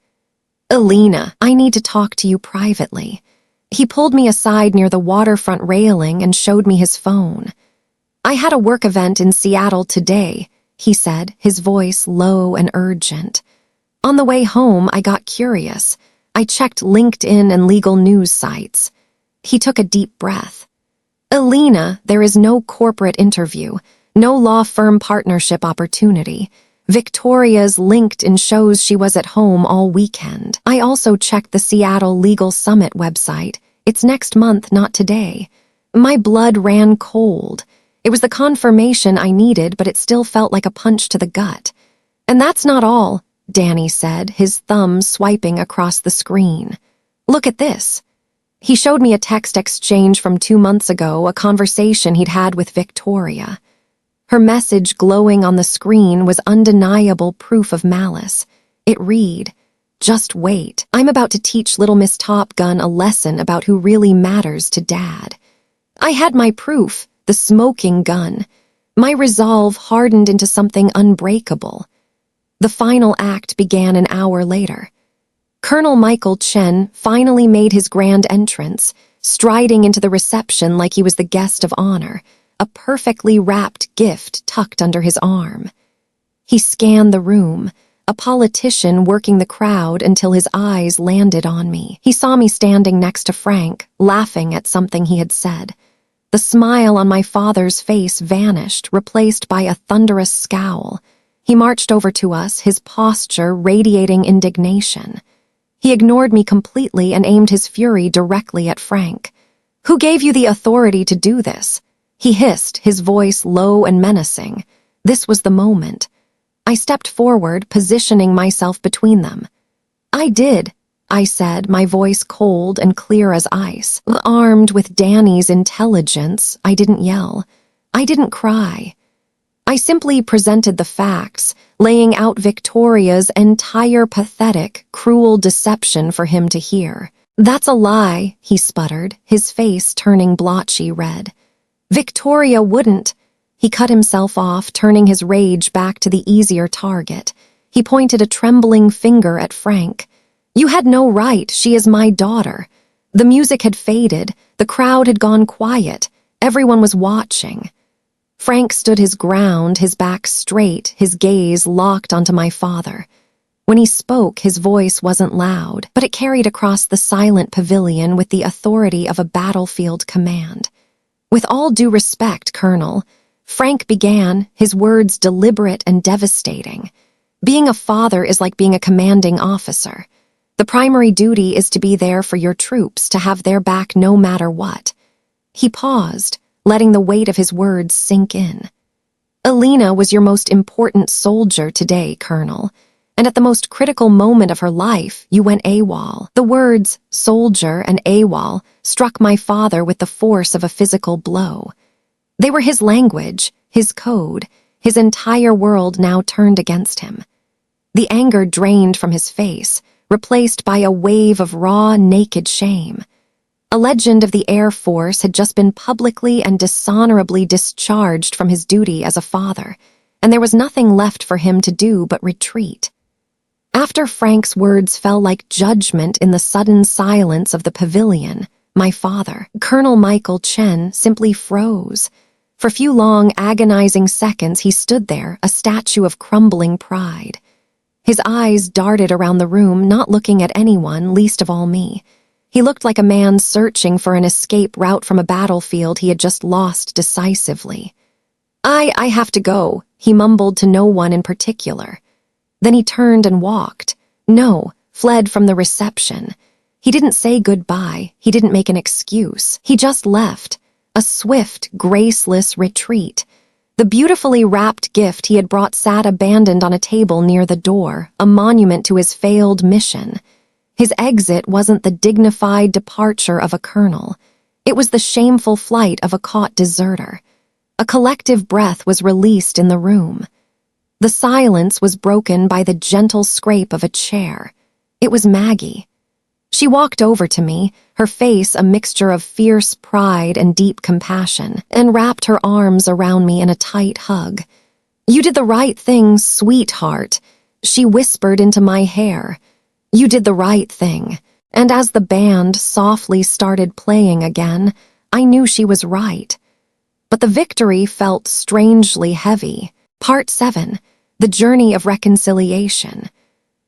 "Alina, I need to talk to you privately." He pulled me aside near the waterfront railing and showed me his phone. "I had a work event in Seattle today," he said, his voice low and urgent. On the way home, I got curious. I checked LinkedIn and legal news sites. He took a deep breath. Alina, there is no corporate interview, no law firm partnership opportunity. Victoria's LinkedIn shows she was at home all weekend. I also checked the Seattle Legal Summit website. It's next month, not today. My blood ran cold. It was the confirmation I needed, but it still felt like a punch to the gut. And that's not all, Danny said, his thumb swiping across the screen. Look at this. He showed me a text exchange from 2 months ago, a conversation he'd had with Victoria. Her message glowing on the screen was undeniable proof of malice. It read, "Just wait. I'm about to teach little Miss Top Gun a lesson about who really matters to Dad." I had my proof, the smoking gun. My resolve hardened into something unbreakable. The final act began an hour later. Colonel Michael Chen finally made his grand entrance, striding into the reception like he was the guest of honor, a perfectly wrapped gift tucked under his arm. He scanned the room, a politician working the crowd until his eyes landed on me. He saw me standing next to Frank, laughing at something he had said. The smile on my father's face vanished, replaced by a thunderous scowl. He marched over to us, his posture radiating indignation. He ignored me completely and aimed his fury directly at Frank. "Who gave you the authority to do this?" He hissed, his voice low and menacing. This was the moment. I stepped forward, positioning myself between them. "I did," I said, my voice cold and clear as ice. Armed with Danny's intelligence, I didn't yell. I didn't cry. I simply presented the facts, laying out Victoria's entire pathetic, cruel deception for him to hear. "That's a lie," he sputtered, his face turning blotchy red. "Victoria wouldn't." He cut himself off, turning his rage back to the easier target. He pointed a trembling finger at Frank. "You had no right. She is my daughter." The music had faded. The crowd had gone quiet. Everyone was watching. Frank stood his ground, his back straight, his gaze locked onto my father. When he spoke, his voice wasn't loud, but it carried across the silent pavilion with the authority of a battlefield command. "With all due respect, Colonel," Frank began, his words deliberate and devastating. "Being a father is like being a commanding officer. The primary duty is to be there for your troops, to have their back no matter what." He paused, letting the weight of his words sink in. "Alina was your most important soldier today, Colonel, and at the most critical moment of her life, you went AWOL." The words soldier and AWOL struck my father with the force of a physical blow. They were his language, his code, his entire world now turned against him. The anger drained from his face, replaced by a wave of raw, naked shame. A legend of the Air Force had just been publicly and dishonorably discharged from his duty as a father, and there was nothing left for him to do but retreat. After Frank's words fell like judgment in the sudden silence of the pavilion, my father, Colonel Michael Chen, simply froze. For a few long, agonizing seconds he stood there, a statue of crumbling pride. His eyes darted around the room, not looking at anyone, least of all me. He looked like a man searching for an escape route from a battlefield he had just lost decisively. I have to go," he mumbled to no one in particular. Then he turned and walked. No, fled from the reception. He didn't say goodbye. He didn't make an excuse. He just left. A swift, graceless retreat. The beautifully wrapped gift he had brought sat abandoned on a table near the door, a monument to his failed mission. His exit wasn't the dignified departure of a colonel. It was the shameful flight of a caught deserter. A collective breath was released in the room. The silence was broken by the gentle scrape of a chair. It was Maggie. She walked over to me, her face a mixture of fierce pride and deep compassion, and wrapped her arms around me in a tight hug. "You did the right thing, sweetheart," she whispered into my hair. "You did the right thing." And as the band softly started playing again, I knew she was right. But the victory felt strangely heavy. Part 7, The Journey of Reconciliation.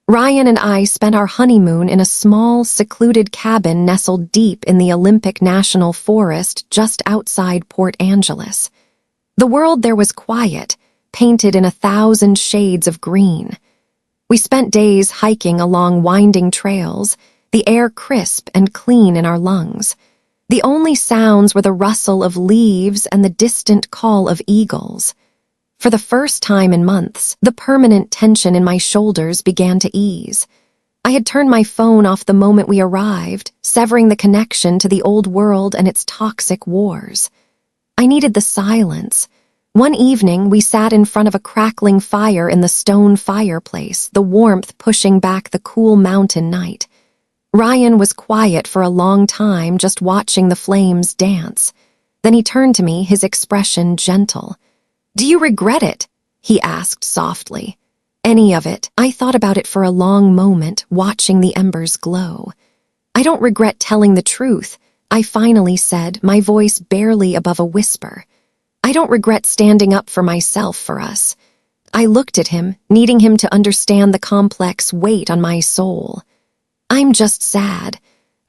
Ryan and I spent our honeymoon in a small, secluded cabin nestled deep in the Olympic National Forest just outside Port Angeles. The world there was quiet, painted in 1,000 shades of green. We spent days hiking along winding trails, the air crisp and clean in our lungs. The only sounds were the rustle of leaves and the distant call of eagles. For the first time in months, the permanent tension in my shoulders began to ease. I had turned my phone off the moment we arrived, severing the connection to the old world and its toxic wars. I needed the silence. One evening, we sat in front of a crackling fire in the stone fireplace, the warmth pushing back the cool mountain night. Ryan was quiet for a long time, just watching the flames dance. Then he turned to me, his expression gentle. "Do you regret it?" he asked softly. "Any of it." I thought about it for a long moment, watching the embers glow. "I don't regret telling the truth," I finally said, my voice barely above a whisper. "I don't regret standing up for myself, for us." I looked at him, needing him to understand the complex weight on my soul. "I'm just sad.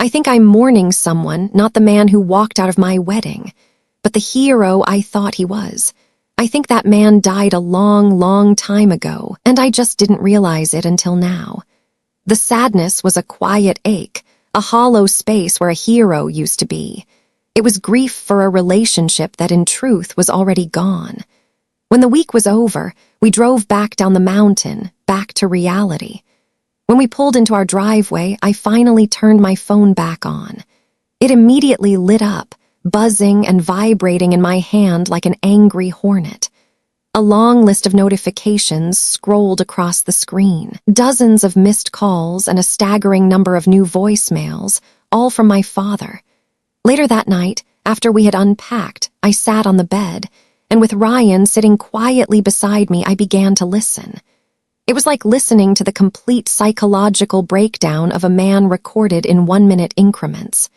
I think I'm mourning someone, not the man who walked out of my wedding, but the hero I thought he was. I think that man died a long, long time ago, and I just didn't realize it until now." The sadness was a quiet ache, a hollow space where a hero used to be. It was grief for a relationship that in truth was already gone. When the week was over, we drove back down the mountain, back to reality. When we pulled into our driveway, I finally turned my phone back on. It immediately lit up, buzzing and vibrating in my hand like an angry hornet. A long list of notifications scrolled across the screen, dozens of missed calls and a staggering number of new voicemails, all from my father. Later that night, after we had unpacked, I sat on the bed, and with Ryan sitting quietly beside me, I began to listen. It was like listening to the complete psychological breakdown of a man recorded in 1-minute increments.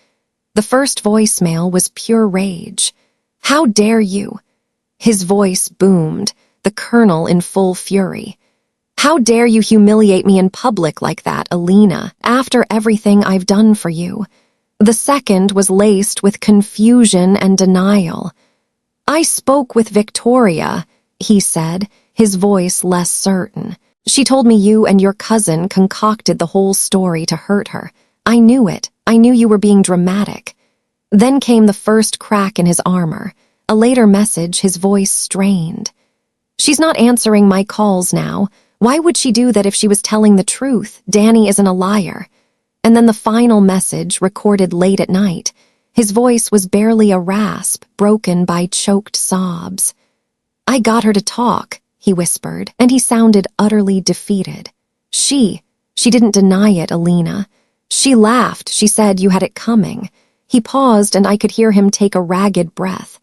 The first voicemail was pure rage. "How dare you?" His voice boomed, the colonel in full fury. "How dare you humiliate me in public like that, Alina, after everything I've done for you?" The second was laced with confusion and denial. "I spoke with Victoria," he said, his voice less certain. "She told me you and your cousin concocted the whole story to hurt her. I knew it. I knew you were being dramatic." Then came the first crack in his armor. A later message, his voice strained. "She's not answering my calls now. Why would she do that if she was telling the truth? Danny isn't a liar." And then the final message, recorded late at night. His voice was barely a rasp, broken by choked sobs. "I got her to talk," he whispered, and he sounded utterly defeated. She didn't deny it, Alina. She laughed. She said you had it coming." He paused, and I could hear him take a ragged breath.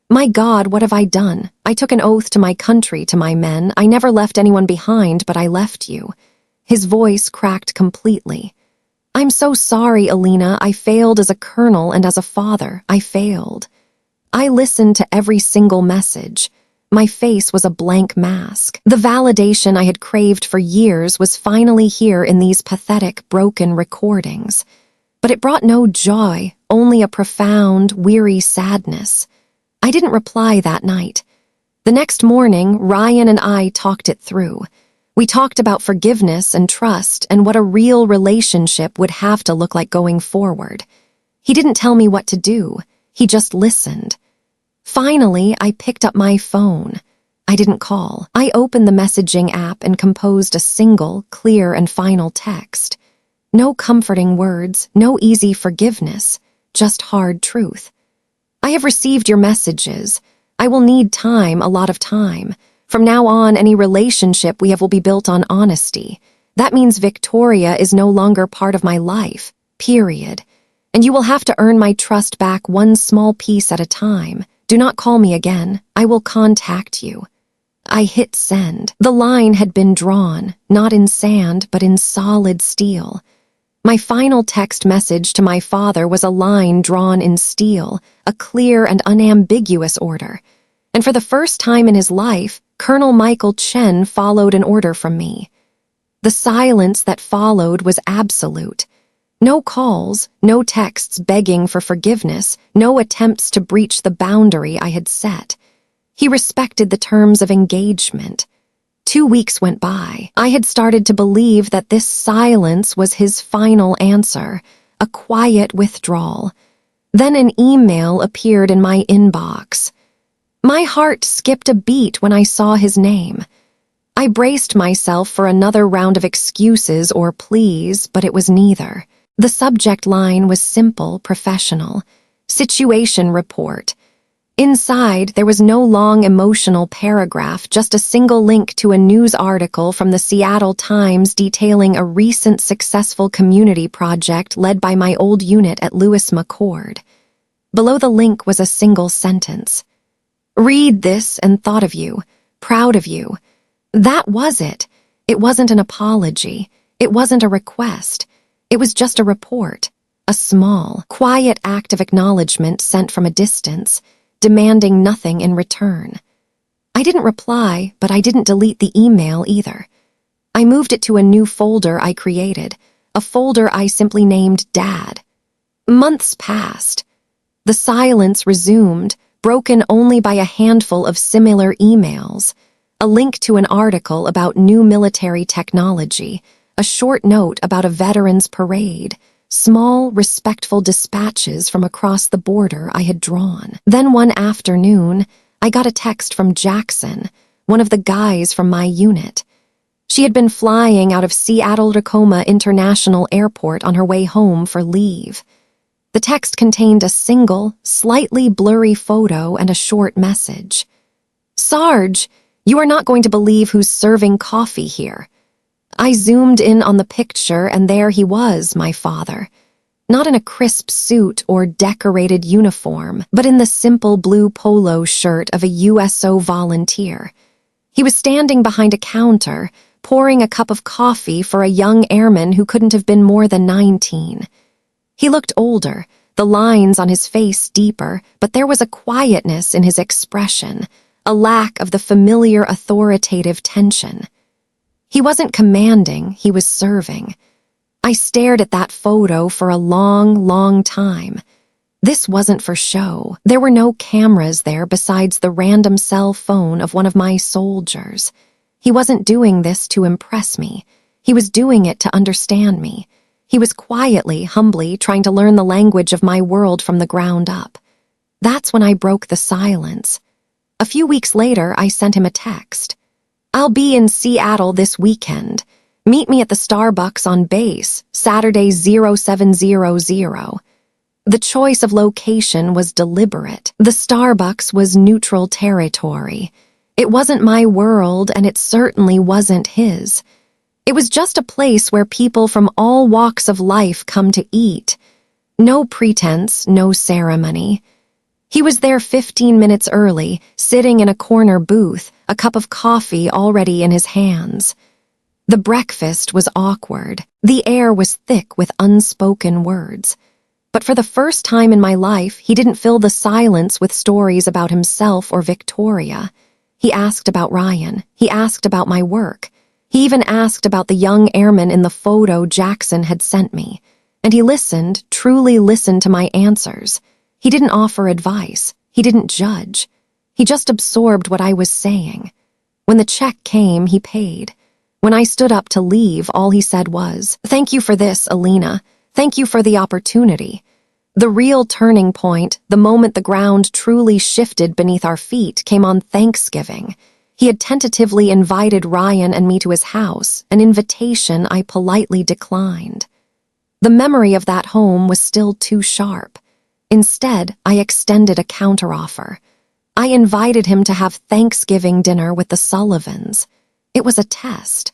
"My God, what have I done? I took an oath to my country, to my men. I never left anyone behind, but I left you." His voice cracked completely. "I'm so sorry, Alina. I failed as a colonel and as a father. I failed." I listened to every single message. My face was a blank mask. The validation I had craved for years was finally here in these pathetic, broken recordings. But it brought no joy, only a profound, weary sadness. I didn't reply that night. The next morning, Ryan and I talked it through. We talked about forgiveness and trust and what a real relationship would have to look like going forward. He didn't tell me what to do. He just listened. Finally, I picked up my phone. I didn't call. I opened the messaging app and composed a single, clear and final text. No comforting words, no easy forgiveness, just hard truth. "I have received your messages. I will need time, a lot of time. From now on, any relationship we have will be built on honesty. That means Victoria is no longer part of my life, period. And you will have to earn my trust back one small piece at a time. Do not call me again. I will contact you." I hit send. The line had been drawn, not in sand, but in solid steel. My final text message to my father was a line drawn in steel, a clear and unambiguous order. And for the first time in his life, Colonel Michael Chen followed an order from me. The silence that followed was absolute. No calls, no texts begging for forgiveness, no attempts to breach the boundary I had set. He respected the terms of engagement. 2 weeks went by. I had started to believe that this silence was his final answer, a quiet withdrawal. Then an email appeared in my inbox. My heart skipped a beat when I saw his name. I braced myself for another round of excuses or pleas, but it was neither. The subject line was simple, professional. Situation report. Inside, there was no long emotional paragraph, just a single link to a news article from the Seattle Times detailing a recent successful community project led by my old unit at Lewis McCord. Below the link was a single sentence. "Read this and thought of you. Proud of you." That was it. It wasn't an apology. It wasn't a request. It was just a report. A small, quiet act of acknowledgement sent from a distance, demanding nothing in return. I didn't reply, but I didn't delete the email either. I moved it to a new folder I created, a folder I simply named Dad. Months passed. The silence resumed, broken only by a handful of similar emails, a link to an article about new military technology, a short note about a veterans parade, small, respectful dispatches from across the border I had drawn. Then one afternoon, I got a text from Jackson, one of the guys from my unit. She had been flying out of Seattle-Tacoma International Airport on her way home for leave. The text contained a single, slightly blurry photo and a short message. "Sarge, you are not going to believe who's serving coffee here." I zoomed in on the picture, and there he was, my father. Not in a crisp suit or decorated uniform, but in the simple blue polo shirt of a USO volunteer. He was standing behind a counter, pouring a cup of coffee for a young airman who couldn't have been more than 19. He looked older, the lines on his face deeper, but there was a quietness in his expression, a lack of the familiar authoritative tension. He wasn't commanding, he was serving. I stared at that photo for a long, long time. This wasn't for show. There were no cameras there besides the random cell phone of one of my soldiers. He wasn't doing this to impress me. He was doing it to understand me. He was quietly, humbly trying to learn the language of my world from the ground up. That's when I broke the silence. A few weeks later, I sent him a text. "I'll be in Seattle this weekend. Meet me at the Starbucks on base, Saturday 0700. The choice of location was deliberate. The Starbucks was neutral territory. It wasn't my world, and it certainly wasn't his. It was just a place where people from all walks of life come to eat. No pretense, no ceremony. He was there 15 minutes early, sitting in a corner booth, a cup of coffee already in his hands. The breakfast was awkward. The air was thick with unspoken words. But for the first time in my life, he didn't fill the silence with stories about himself or Victoria. He asked about Ryan. He asked about my work. He even asked about the young airman in the photo Jackson had sent me. And he listened, truly listened to my answers. He didn't offer advice. He didn't judge. He just absorbed what I was saying. When the check came, he paid. When I stood up to leave, all he said was, "Thank you for this, Alina. Thank you for the opportunity." The real turning point, the moment the ground truly shifted beneath our feet, came on Thanksgiving. He had tentatively invited Ryan and me to his house, an invitation I politely declined. The memory of that home was still too sharp. Instead, I extended a counteroffer. I invited him to have Thanksgiving dinner with the Sullivans. It was a test.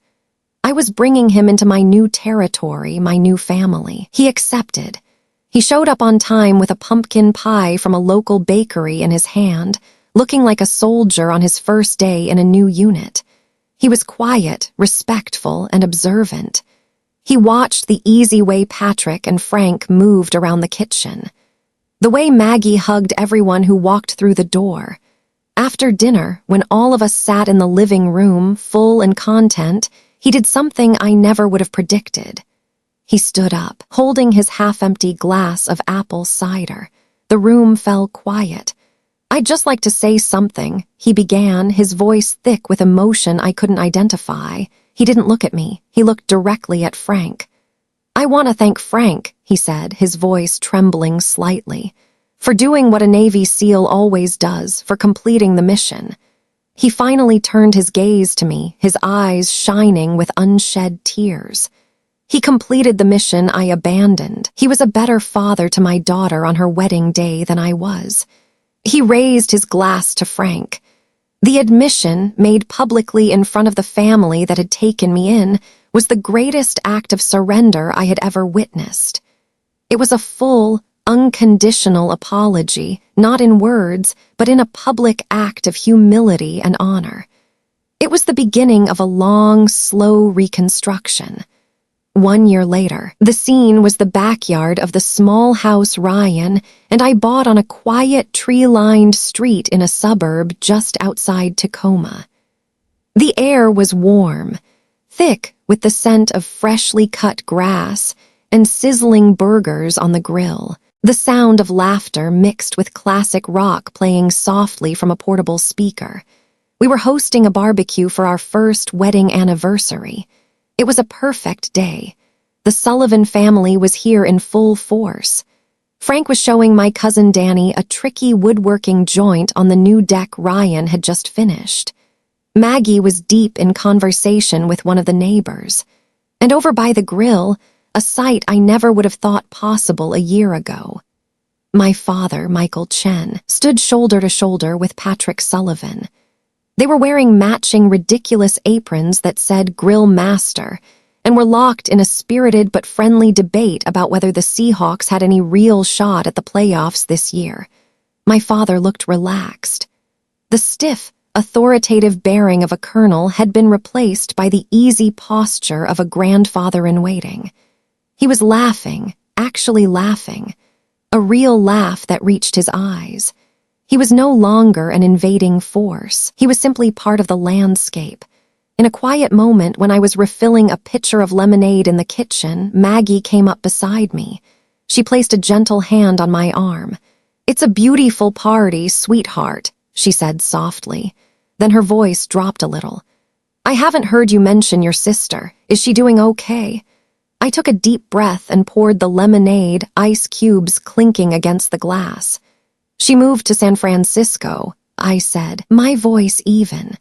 I was bringing him into my new territory, my new family. He accepted. He showed up on time with a pumpkin pie from a local bakery in his hand, looking like a soldier on his first day in a new unit. He was quiet, respectful, and observant. He watched the easy way Patrick and Frank moved around the kitchen. The way Maggie hugged everyone who walked through the door. After dinner, when all of us sat in the living room, full and content, He did something I never would have predicted. He stood up, holding his half-empty glass of apple cider. The room fell quiet. "I'd just like to say something," he began, his voice thick with emotion I couldn't identify. He didn't look at me. He looked directly at Frank. "I want to thank Frank," he said, his voice trembling slightly, "for doing what a Navy SEAL always does, for completing the mission." He finally turned his gaze to me, his eyes shining with unshed tears. He completed the mission I abandoned. He was a better father to my daughter on her wedding day than I was. He raised his glass to Frank. The admission, made publicly in front of the family that had taken me in, was the greatest act of surrender I had ever witnessed. It was a full, unconditional apology, not in words, but in a public act of humility and honor. It was the beginning of a long, slow reconstruction. 1 year later, the scene was the backyard of the small house Ryan and I bought on a quiet, tree-lined street in a suburb just outside Tacoma. The air was warm, thick with the scent of freshly cut grass and sizzling burgers on the grill. The sound of laughter mixed with classic rock playing softly from a portable speaker. We were hosting a barbecue for our first wedding anniversary. It was a perfect day. The Sullivan family was here in full force. Frank was showing my cousin Danny a tricky woodworking joint on the new deck Ryan had just finished. Maggie was deep in conversation with one of the neighbors. And over by the grill, a sight I never would have thought possible a year ago. My father, Michael Chen, stood shoulder to shoulder with Patrick Sullivan. They were wearing matching ridiculous aprons that said Grill Master and were locked in a spirited but friendly debate about whether the Seahawks had any real shot at the playoffs this year. My father looked relaxed. The stiff, authoritative bearing of a colonel had been replaced by the easy posture of a grandfather-in-waiting. He was laughing, actually laughing, a real laugh that reached his eyes. He was no longer an invading force. He was simply part of the landscape. In a quiet moment when I was refilling a pitcher of lemonade in the kitchen, Maggie came up beside me. She placed a gentle hand on my arm. "It's a beautiful party, sweetheart," she said softly. Then her voice dropped a little. "I haven't heard you mention your sister. Is she doing okay?" I took a deep breath and poured the lemonade, ice cubes clinking against the glass. "She moved to San Francisco," I said, my voice even.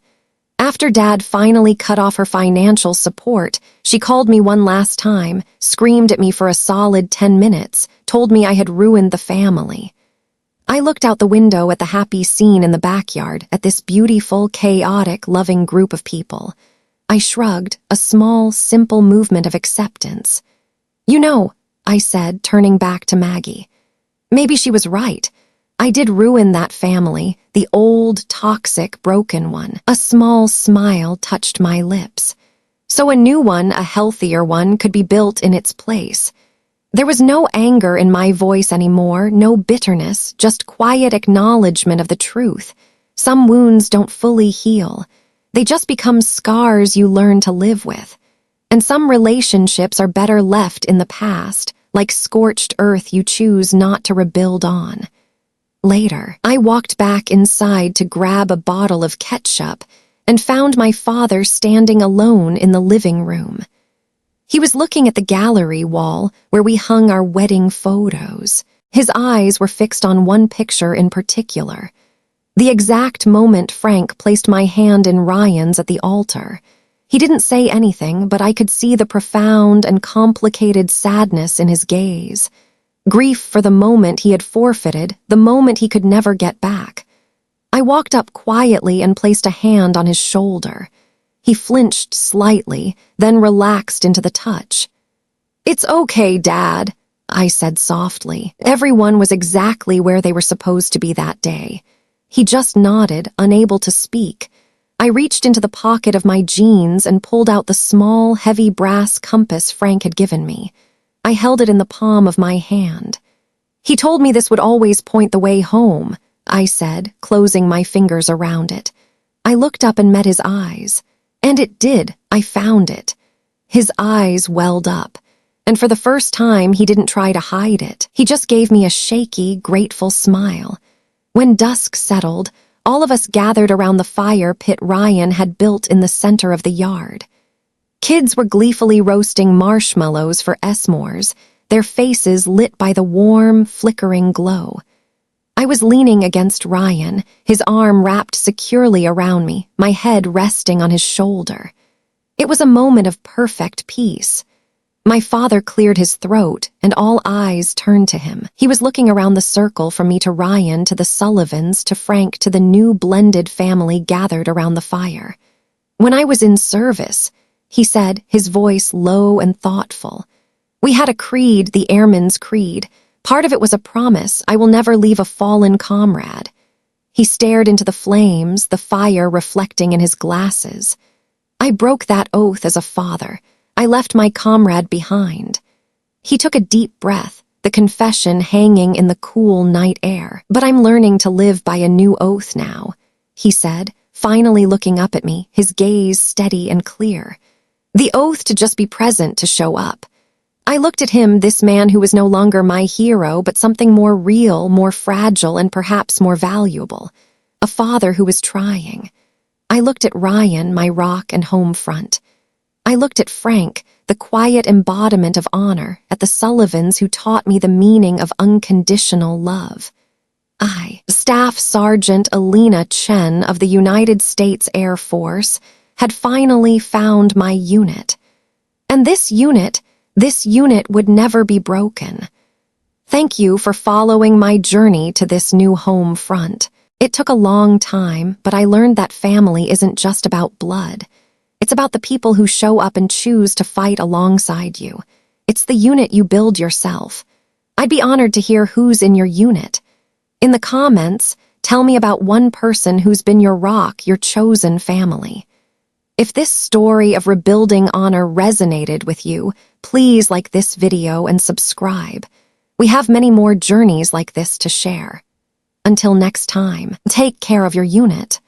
"After Dad finally cut off her financial support, she called me one last time, screamed at me for a solid 10 minutes, told me I had ruined the family." I looked out the window at the happy scene in the backyard, at this beautiful, chaotic, loving group of people. I shrugged, a small, simple movement of acceptance. "You know," I said, turning back to Maggie. "Maybe she was right. I did ruin that family, the old, toxic, broken one." A small smile touched my lips. So a new one, a healthier one, could be built in its place. There was no anger in my voice anymore, no bitterness, just quiet acknowledgement of the truth. Some wounds don't fully heal. They just become scars you learn to live with. And some relationships are better left in the past, like scorched earth you choose not to rebuild on. Later, I walked back inside to grab a bottle of ketchup and found my father standing alone in the living room. He was looking at the gallery wall where we hung our wedding photos. His eyes were fixed on one picture in particular. The exact moment Frank placed my hand in Ryan's at the altar. He didn't say anything, but I could see the profound and complicated sadness in his gaze. Grief for the moment he had forfeited, the moment he could never get back. I walked up quietly and placed a hand on his shoulder. He flinched slightly, then relaxed into the touch. "It's okay, Dad," I said softly. Everyone was exactly where they were supposed to be that day. He just nodded, unable to speak. I reached into the pocket of my jeans and pulled out the small, heavy brass compass Frank had given me. I held it in the palm of my hand. "He told me this would always point the way home," I said, closing my fingers around it. I looked up and met his eyes. And it did. I found it. His eyes welled up, and for the first time he didn't try to hide it. He just gave me a shaky, grateful smile. When dusk settled, all of us gathered around the fire pit Ryan had built in the center of the yard. Kids were gleefully roasting marshmallows for s'mores, their faces lit by the warm, flickering glow. I was leaning against Ryan, his arm wrapped securely around me, my head resting on his shoulder. It was a moment of perfect peace. My father cleared his throat, and all eyes turned to him. He was looking around the circle from me to Ryan to the Sullivans to Frank to the new blended family gathered around the fire. When I was in service, he said, his voice low and thoughtful, we had a creed, the Airman's Creed. Part of it was a promise, I will never leave a fallen comrade. He stared into the flames, the fire reflecting in his glasses. I broke that oath as a father. I left my comrade behind. He took a deep breath, the confession hanging in the cool night air. But I'm learning to live by a new oath now, he said, finally looking up at me, his gaze steady and clear. The oath to just be present, to show up. I looked at him, this man who was no longer my hero, but something more real, more fragile, and perhaps more valuable. A father who was trying. I looked at Ryan, my rock and home front. I looked at Frank, the quiet embodiment of honor, at the Sullivans who taught me the meaning of unconditional love. I, Staff Sergeant Alina Chen of the United States Air Force, had finally found my unit. And this unit would never be broken. Thank you for following my journey to this new home front. It took a long time, but I learned that family isn't just about blood. It's about the people who show up and choose to fight alongside you. It's the unit you build yourself. I'd be honored to hear who's in your unit. In the comments, tell me about one person who's been your rock, your chosen family. If this story of rebuilding honor resonated with you, please like this video and subscribe. We have many more journeys like this to share. Until next time, take care of your unit.